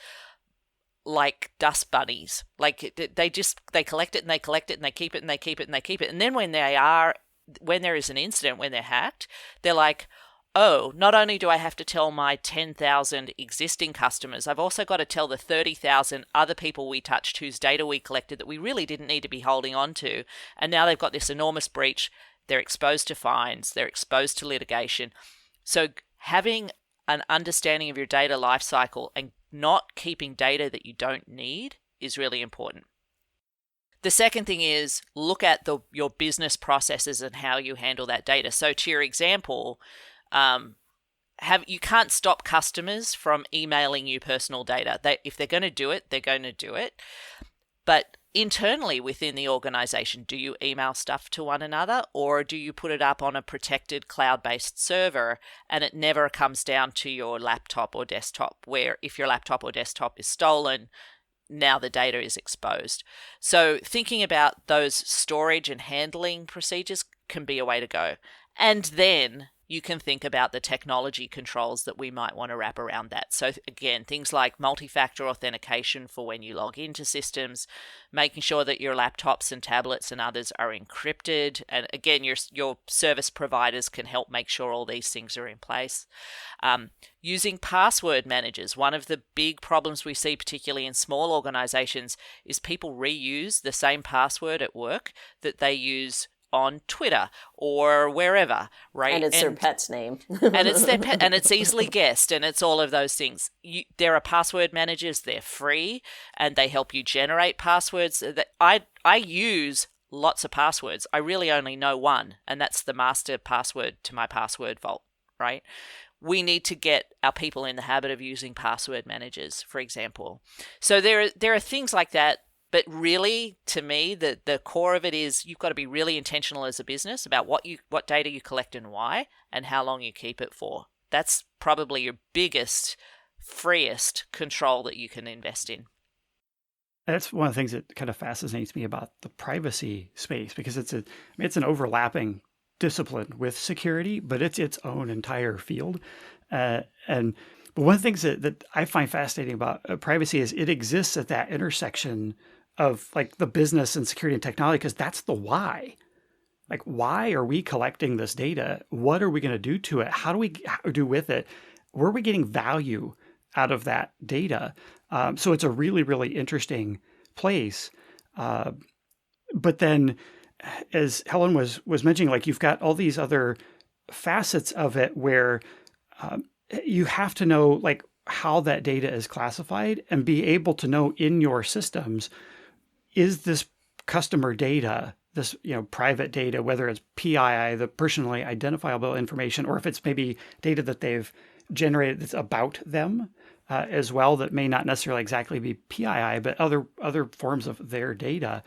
like dust bunnies. Like they collect it and they collect it and they keep it and they keep it and they keep it. And then when there is an incident, when they're hacked, they're like, oh, not only do I have to tell my 10,000 existing customers, I've also got to tell the 30,000 other people we touched whose data we collected that we really didn't need to be holding on to. And now they've got this enormous breach. They're exposed to fines. They're exposed to litigation. So having an understanding of your data lifecycle and not keeping data that you don't need is really important. The second thing is look at your business processes and how you handle that data. So to your example, you can't stop customers from emailing you personal data. If they're going to do it, they're going to do it. But internally within the organization, do you email stuff to one another, or do you put it up on a protected cloud-based server and it never comes down to your laptop or desktop, where if your laptop or desktop is stolen, now the data is exposed? So thinking about those storage and handling procedures can be a way to go. And then you can think about the technology controls that we might want to wrap around that. So again, things like multi-factor authentication for when you log into systems, making sure that your laptops and tablets and others are encrypted. And again, your service providers can help make sure all these things are in place. Using password managers. One of the big problems we see, particularly in small organizations, is people reuse the same password at work that they use on Twitter or wherever, right? And it's their pet's name. And it's their pet, and it's easily guessed, and it's all of those things. There are password managers, they're free, and they help you generate passwords. That I use lots of passwords. I really only know one, and that's the master password to my password vault, right? We need to get our people in the habit of using password managers, for example. So there are things like that. But really, to me, the core of it is you've got to be really intentional as a business about what data you collect and why, and how long you keep it for. That's probably your biggest, freest control that you can invest in. That's one of the things that kind of fascinates me about the privacy space, because it's an overlapping discipline with security, but it's its own entire field. But one of the things that I find fascinating about privacy is it exists at that intersection of like the business and security and technology, because that's the why. Like, why are we collecting this data? What are we going to do to it? How do we do with it? Where are we getting value out of that data? So it's a really, really interesting place. But then, as Helen was mentioning, like you've got all these other facets of it where you have to know like how that data is classified and be able to know in your systems, is this customer data, this private data, whether it's PII, the personally identifiable information, or if it's maybe data that they've generated that's about them as well, that may not necessarily exactly be PII, but other forms of their data.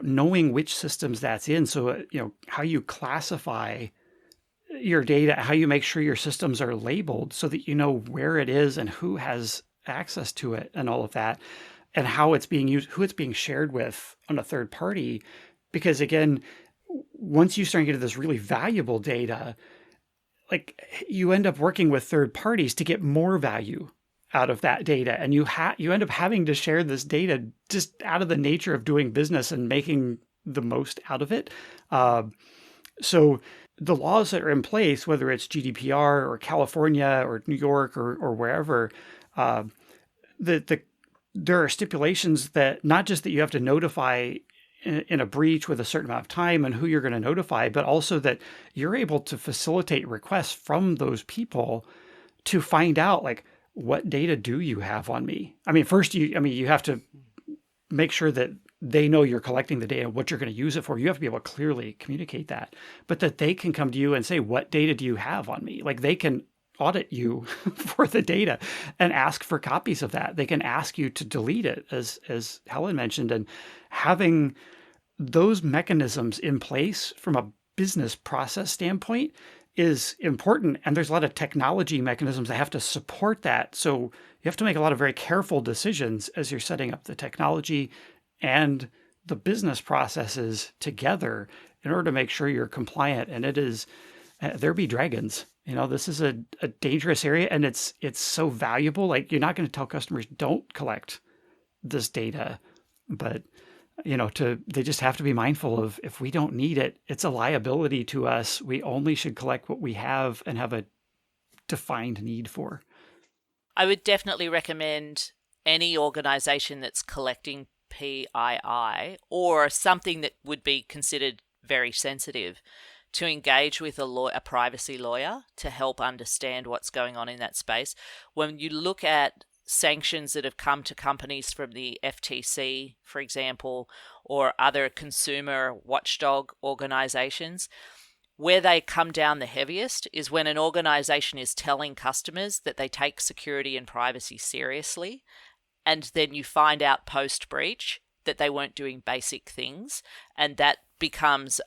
Knowing which systems that's in, so how you classify your data, how you make sure your systems are labeled so that you know where it is and who has access to it and all of that, and how it's being used, who it's being shared with on a third party. Because again, once you start getting this really valuable data, like you end up working with third parties to get more value out of that data. And you end up having to share this data just out of the nature of doing business and making the most out of it. So the laws that are in place, whether it's GDPR or California or New York or wherever, there are stipulations that not just that you have to notify in a breach with a certain amount of time and who you're going to notify, but also that you're able to facilitate requests from those people to find out like, what data do you have on me? I mean, first you have to make sure that they know you're collecting the data, what you're going to use it for. You have to be able to clearly communicate that, but that they can come to you and say, what data do you have on me? Like they can audit you for the data and ask for copies of that. They can ask you to delete it, as Helen mentioned, and having those mechanisms in place from a business process standpoint is important. And there's a lot of technology mechanisms that have to support that. So you have to make a lot of very careful decisions as you're setting up the technology and the business processes together in order to make sure you're compliant. And it is, there be dragons. This is a dangerous area, and it's so valuable. Like, you're not going to tell customers don't collect this data, but they just have to be mindful of, if we don't need it, it's a liability to us. We only should collect what we have and have a defined need for. I would definitely recommend any organization that's collecting PII or something that would be considered very sensitive to engage with a privacy lawyer to help understand what's going on in that space. When you look at sanctions that have come to companies from the FTC, for example, or other consumer watchdog organizations, where they come down the heaviest is when an organization is telling customers that they take security and privacy seriously, and then you find out post-breach that they weren't doing basic things, and that becomes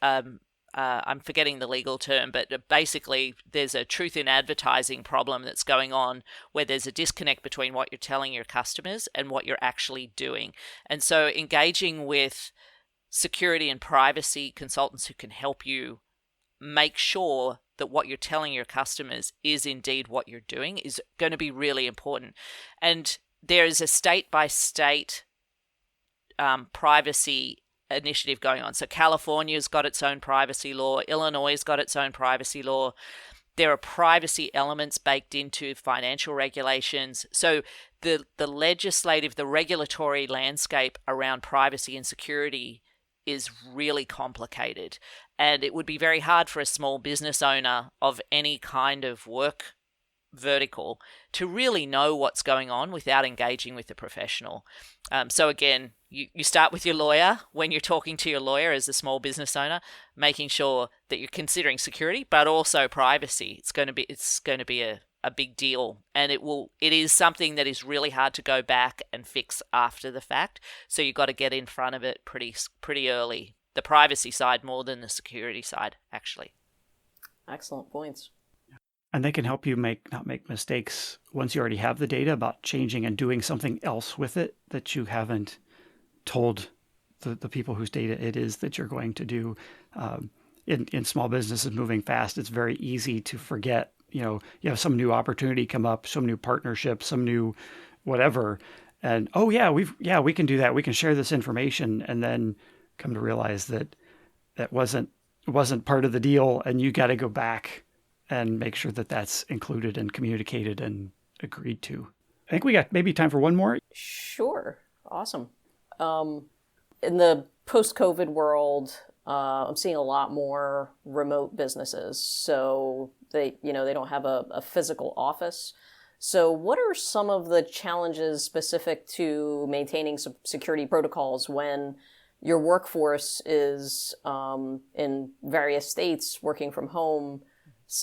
I'm forgetting the legal term, but basically there's a truth in advertising problem that's going on where there's a disconnect between what you're telling your customers and what you're actually doing. And so engaging with security and privacy consultants who can help you make sure that what you're telling your customers is indeed what you're doing is going to be really important. And there is a state-by-state privacy initiative going on. So California's got its own privacy law. Illinois has got its own privacy law. There are privacy elements baked into financial regulations. So the regulatory landscape around privacy and security is really complicated. And it would be very hard for a small business owner of any kind of work vertical to really know what's going on without engaging with a professional. So again, you start with your lawyer when you're talking to your lawyer as a small business owner, making sure that you're considering security, but also privacy. It's going to be a big deal, and it is something that is really hard to go back and fix after the fact. So you've got to get in front of it pretty early. The privacy side more than the security side, actually. Excellent points. And they can help you not make mistakes once you already have the data about changing and doing something else with it that you haven't told the people whose data it is that you're going to do. In small businesses moving fast, it's very easy to forget, you have some new opportunity come up, some new partnership, some new whatever. And, we can do that. We can share this information, and then come to realize that wasn't part of the deal. And you got to go back and make sure that that's included and communicated and agreed to. I think we got maybe time for one more. Sure. Awesome. In the post-COVID world, I'm seeing a lot more remote businesses. So they don't have a physical office. So what are some of the challenges specific to maintaining security protocols when your workforce is in various states working from home,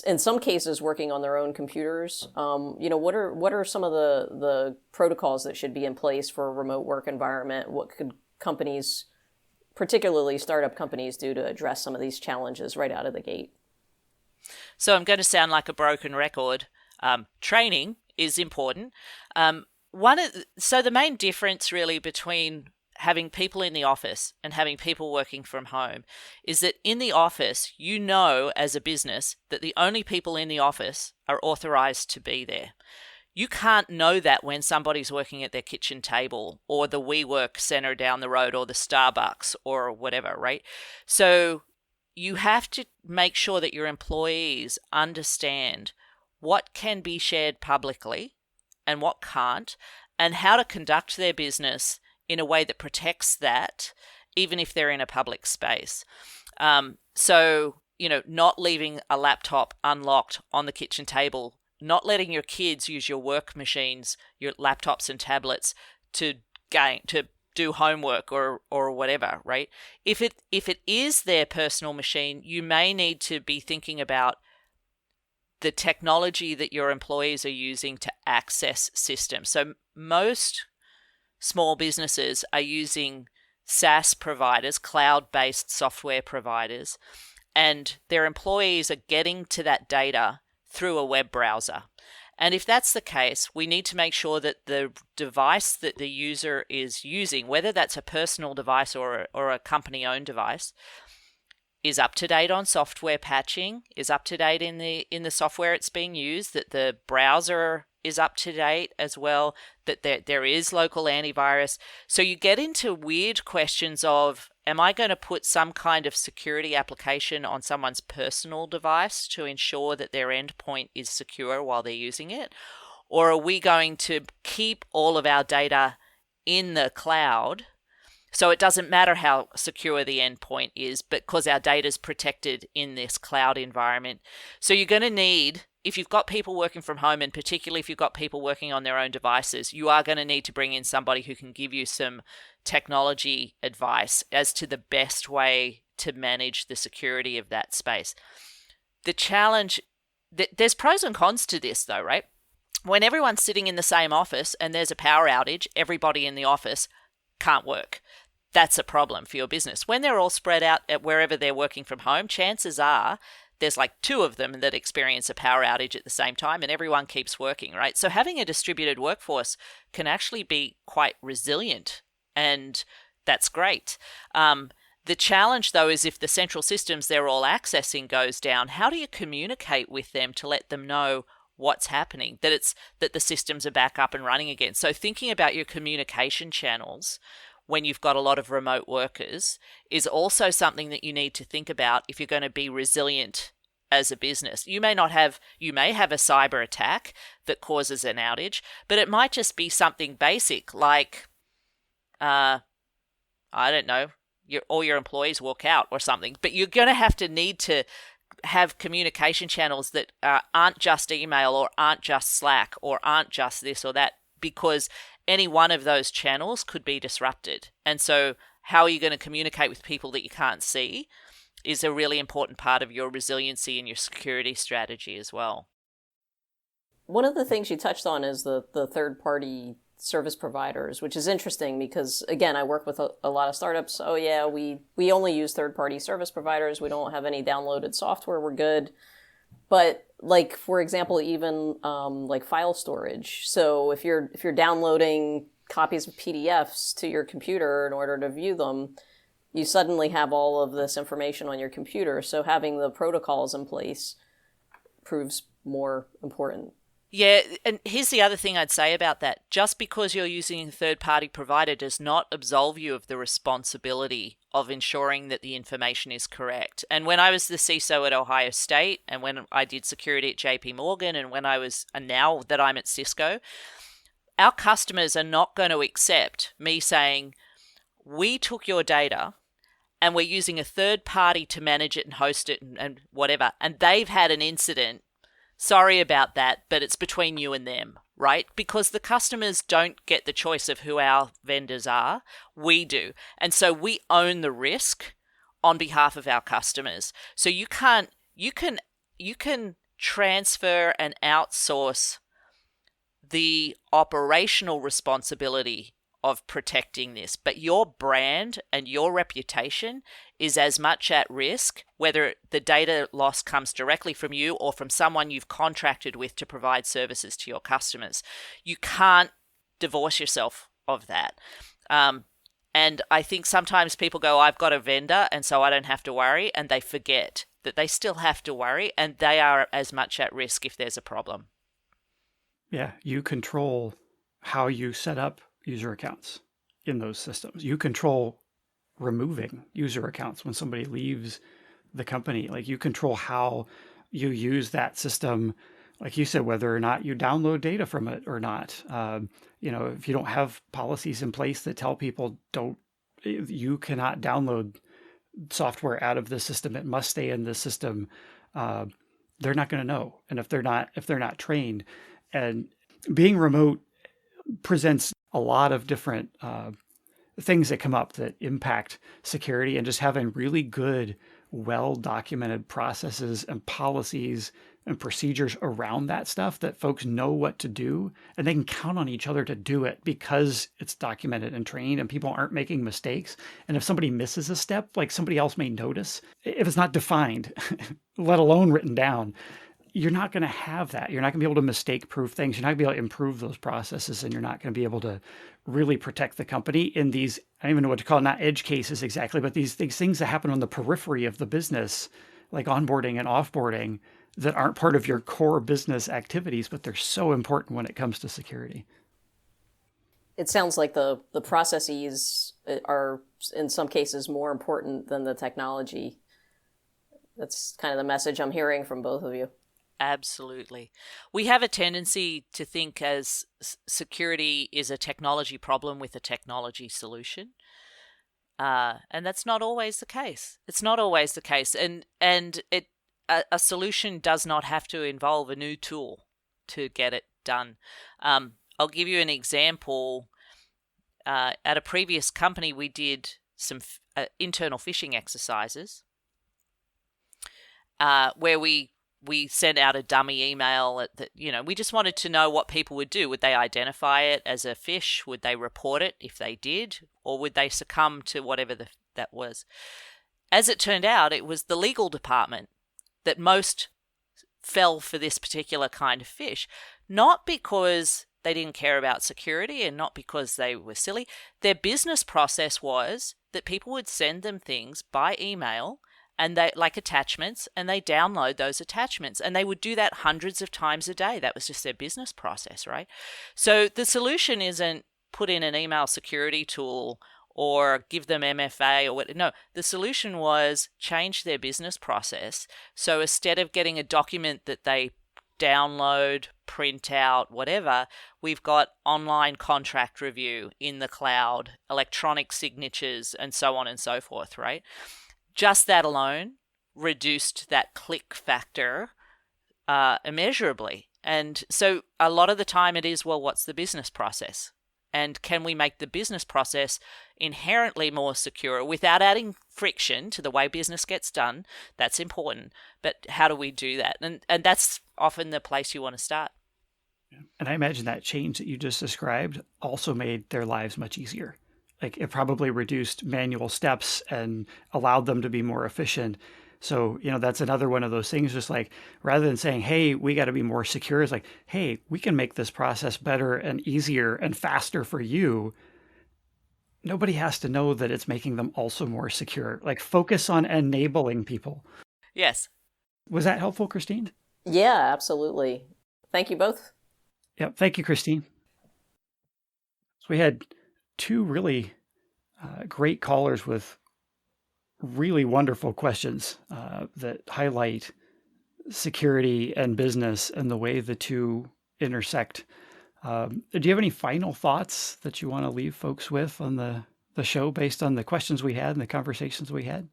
in some cases working on their own computers? What are some of the protocols that should be in place for a remote work environment? What could companies, particularly startup companies, do to address some of these challenges right out of the gate? So I'm going to sound like a broken record. Training is important. So the main difference really between having people in the office and having people working from home is that in the office, as a business, that the only people in the office are authorized to be there. You can't know that when somebody's working at their kitchen table or the WeWork center down the road or the Starbucks or whatever, right? So you have to make sure that your employees understand what can be shared publicly and what can't, and how to conduct their business in a way that protects that, even if they're in a public space. So, not leaving a laptop unlocked on the kitchen table, not letting your kids use your work machines, your laptops and tablets to do homework or whatever, right? If it is their personal machine, you may need to be thinking about the technology that your employees are using to access systems. So most small businesses are using SaaS providers, cloud-based software providers, and their employees are getting to that data through a web browser. And if that's the case, we need to make sure that the device that the user is using, whether that's a personal device or a company-owned device, is up to date on software patching, is up to date in the software it's being used, that the browser is up to date as well, that there is local antivirus. So you get into weird questions of, am I going to put some kind of security application on someone's personal device to ensure that their endpoint is secure while they're using it? Or are we going to keep all of our data in the cloud, so it doesn't matter how secure the endpoint is, but because our data is protected in this cloud environment? So you're going to need, if you've got people working from home, and particularly if you've got people working on their own devices, you are going to need to bring in somebody who can give you some technology advice as to the best way to manage the security of that space. The challenge, there's pros and cons to this though, right? When everyone's sitting in the same office and there's a power outage, everybody in the office can't work. That's a problem for your business. When they're all spread out at wherever they're working from home, chances are there's like 2 of them that experience a power outage at the same time and everyone keeps working, right? So having a distributed workforce can actually be quite resilient, and that's great. The challenge, though, is if the central systems they're all accessing goes down, how do you communicate with them to let them know what's happening, that the systems are back up and running again? So thinking about your communication channels when you've got a lot of remote workers is also something that you need to think about if you're going to be resilient as a business. You may have a cyber attack that causes an outage, but it might just be something basic like, I don't know, all your employees walk out or something. But you're going to need to have communication channels that aren't just email or aren't just Slack or aren't just this or that, because any one of those channels could be disrupted. And so how are you going to communicate with people that you can't see is a really important part of your resiliency and your security strategy as well. One of the things you touched on is the third-party service providers, which is interesting because, again, I work with a lot of startups. Oh, yeah, we only use third-party service providers. We don't have any downloaded software. We're good. But like, for example, even like file storage. So if you're downloading copies of PDFs to your computer in order to view them, you suddenly have all of this information on your computer. So having the protocols in place proves more important. Yeah, and here's the other thing I'd say about that. Just because you're using a third-party provider does not absolve you of the responsibility of ensuring that the information is correct. And when I was the CISO at Ohio State, and when I did security at JP Morgan, and now that I'm at Cisco, our customers are not going to accept me saying, we took your data and we're using a third party to manage it and host it and whatever, and they've had an incident. Sorry about that, but it's between you and them, right? Because the customers don't get the choice of who our vendors are. We do. And so we own the risk on behalf of our customers. So you can transfer and outsource the operational responsibility of protecting this, but your brand and your reputation is as much at risk, whether the data loss comes directly from you or from someone you've contracted with to provide services to your customers. You can't divorce yourself of that. And I think sometimes people go, I've got a vendor and so I don't have to worry, and they forget that they still have to worry, and they are as much at risk if there's a problem. Yeah, you control how you set up user accounts in those systems. You control removing user accounts when somebody leaves the company. Like, you control how you use that system. Like you said, whether or not you download data from it or not. If you don't have policies in place that tell people you cannot download software out of the system, it must stay in the system. They're not going to know. And if they're not trained, and being remote presents a lot of different things that come up that impact security, and just having really good, well-documented processes and policies and procedures around that stuff that folks know what to do, and they can count on each other to do it because it's documented and trained and people aren't making mistakes. And if somebody misses a step, like, somebody else may notice. If it's not defined, let alone written down, you're not going to have that. You're not going to be able to mistake-proof things. You're not going to be able to improve those processes, and you're not going to be able to really protect the company in these, don't even know what to call it, not edge cases exactly, but these things that happen on the periphery of the business, like onboarding and offboarding, that aren't part of your core business activities, but they're so important when it comes to security. It sounds like the processes are, in some cases, more important than the technology. That's kind of the message I'm hearing from both of you. Absolutely. We have a tendency to think as security is a technology problem with a technology solution. And that's not always the case. It's not always the case. And a solution does not have to involve a new tool to get it done. I'll give you an example. At a previous company, we did some internal phishing exercises where we sent out a dummy email that, we just wanted to know what people would do. Would they identify it as a phish? Would they report it if they did? Or would they succumb to whatever that was? As it turned out, it was the legal department that most fell for this particular kind of phish, not because they didn't care about security and not because they were silly. Their business process was that people would send them things by email and they like attachments, and they download those attachments, and they would do that hundreds of times a day. That was just their business process, right? So the solution isn't put in an email security tool or give them MFA or what. No, the solution was change their business process. So instead of getting a document that they download, print out, whatever, we've got online contract review in the cloud, electronic signatures, and so on and so forth, right? Just that alone reduced that click factor immeasurably. And so a lot of the time it is, well, what's the business process? And can we make the business process inherently more secure without adding friction to the way business gets done? That's important. But how do we do that? And that's often the place you want to start. And I imagine that change that you just described also made their lives much easier. Like it probably reduced manual steps and allowed them to be more efficient. So, that's another one of those things, just like rather than saying, hey, we got to be more secure, it's like, hey, we can make this process better and easier and faster for you. Nobody has to know that it's making them also more secure. Like focus on enabling people. Yes. Was that helpful, Christine? Yeah, absolutely. Thank you both. Yep. Thank you, Christine. So we had two really great callers with really wonderful questions that highlight security and business and the way the two intersect. Do you have any final thoughts that you want to leave folks with on the show based on the questions we had and the conversations we had?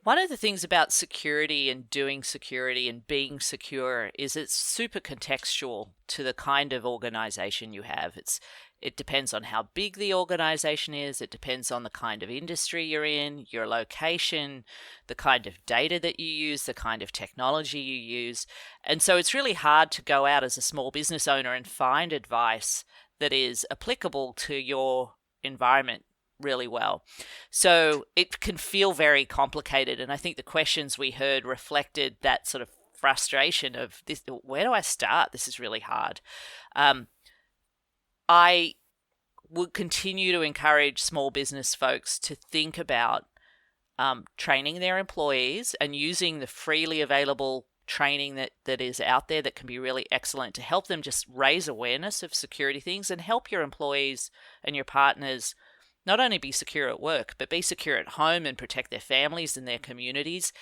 One of the things about security and doing security and being secure is it's super contextual to the kind of organization you have. It depends on how big the organization is. It depends on the kind of industry you're in, your location, the kind of data that you use, the kind of technology you use. And so it's really hard to go out as a small business owner and find advice that is applicable to your environment really well. So it can feel very complicated. And I think the questions we heard reflected that sort of frustration of this. Where do I start? This is really hard. I would continue to encourage small business folks to think about training their employees and using the freely available training that is out there that can be really excellent to help them just raise awareness of security things and help your employees and your partners not only be secure at work, but be secure at home and protect their families and their communities.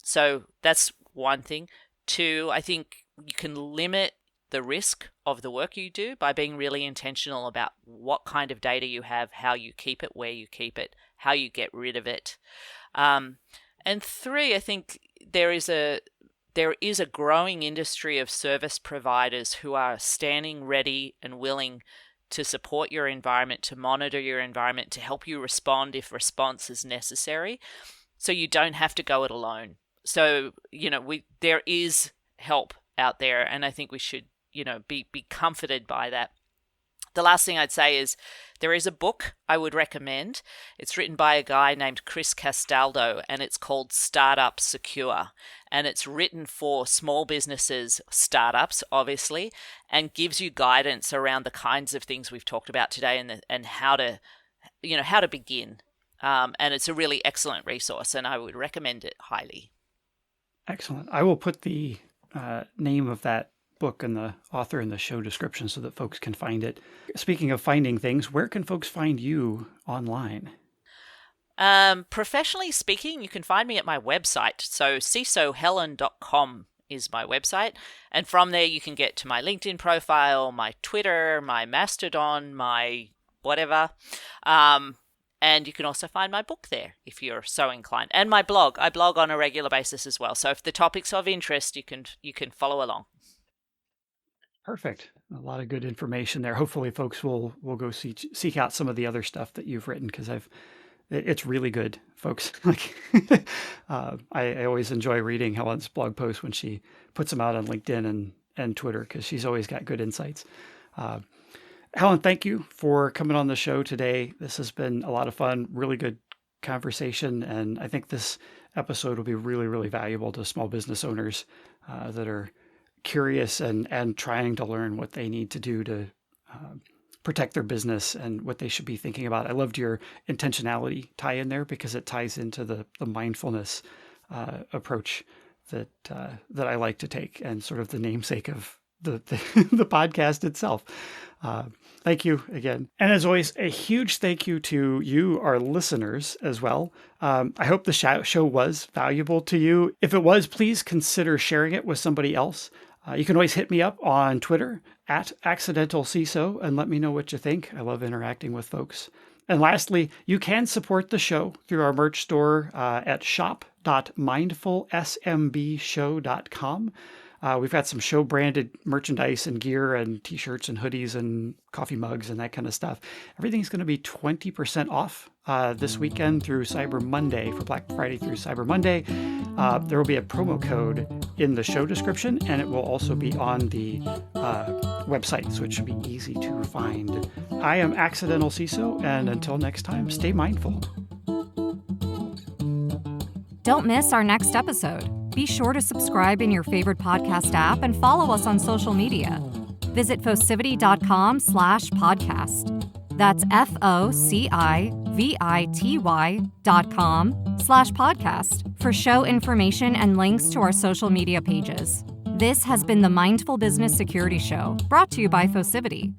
So that's one thing. Two, I think you can limit the risk of the work you do by being really intentional about what kind of data you have, how you keep it, where you keep it, how you get rid of it. And three, I think there is a growing industry of service providers who are standing ready and willing to support your environment, to monitor your environment, to help you respond if response is necessary. So you don't have to go it alone. So, there is help out there, and I think we should be comforted by that. The last thing I'd say is there is a book I would recommend. It's written by a guy named Chris Castaldo, and it's called Startup Secure. And it's written for small businesses, startups, obviously, and gives you guidance around the kinds of things we've talked about today and how how to begin. And it's a really excellent resource, and I would recommend it highly. Excellent. I will put the name of that book and the author in the show description so that folks can find it. Speaking of finding things, where can folks find you online? Professionally speaking, you can find me at my website. So cisohelen.com is my website. And from there, you can get to my LinkedIn profile, my Twitter, my Mastodon, my whatever. And you can also find my book there if you're so inclined. And my blog. I blog on a regular basis as well. So if the topic's of interest, you can follow along. Perfect. A lot of good information there. Hopefully folks will go seek out some of the other stuff that you've written, because it's really good, folks. I always enjoy reading Helen's blog posts when she puts them out on LinkedIn and Twitter, because she's always got good insights. Helen, thank you for coming on the show today. This has been a lot of fun, really good conversation, and I think this episode will be really, really valuable to small business owners that are curious and trying to learn what they need to do to protect their business and what they should be thinking about. I loved your intentionality tie in there, because it ties into the mindfulness approach that I like to take, and sort of the namesake of the podcast itself. Thank you again. And as always, a huge thank you to you, our listeners, as well. I hope the show was valuable to you. If it was, please consider sharing it with somebody else. You can always hit me up on Twitter at @accidentalciso and let me know what you think. I love interacting with folks. And lastly, you can support the show through our merch store at shop.mindfulsmbshow.com. We've got some show branded merchandise and gear and t-shirts and hoodies and coffee mugs and that kind of stuff. Everything's going to be 20% off this weekend through Cyber Monday, for Black Friday through Cyber Monday. There will be a promo code in the show description, and it will also be on the website, so it should be easy to find. I am Accidental CISO, and until next time, stay mindful. Don't miss our next episode. Be sure to subscribe in your favorite podcast app and follow us on social media. Visit Focivity.com/podcast. That's FOCIVITY.com/podcast for show information and links to our social media pages. This has been the Mindful Business Security Show, brought to you by Focivity.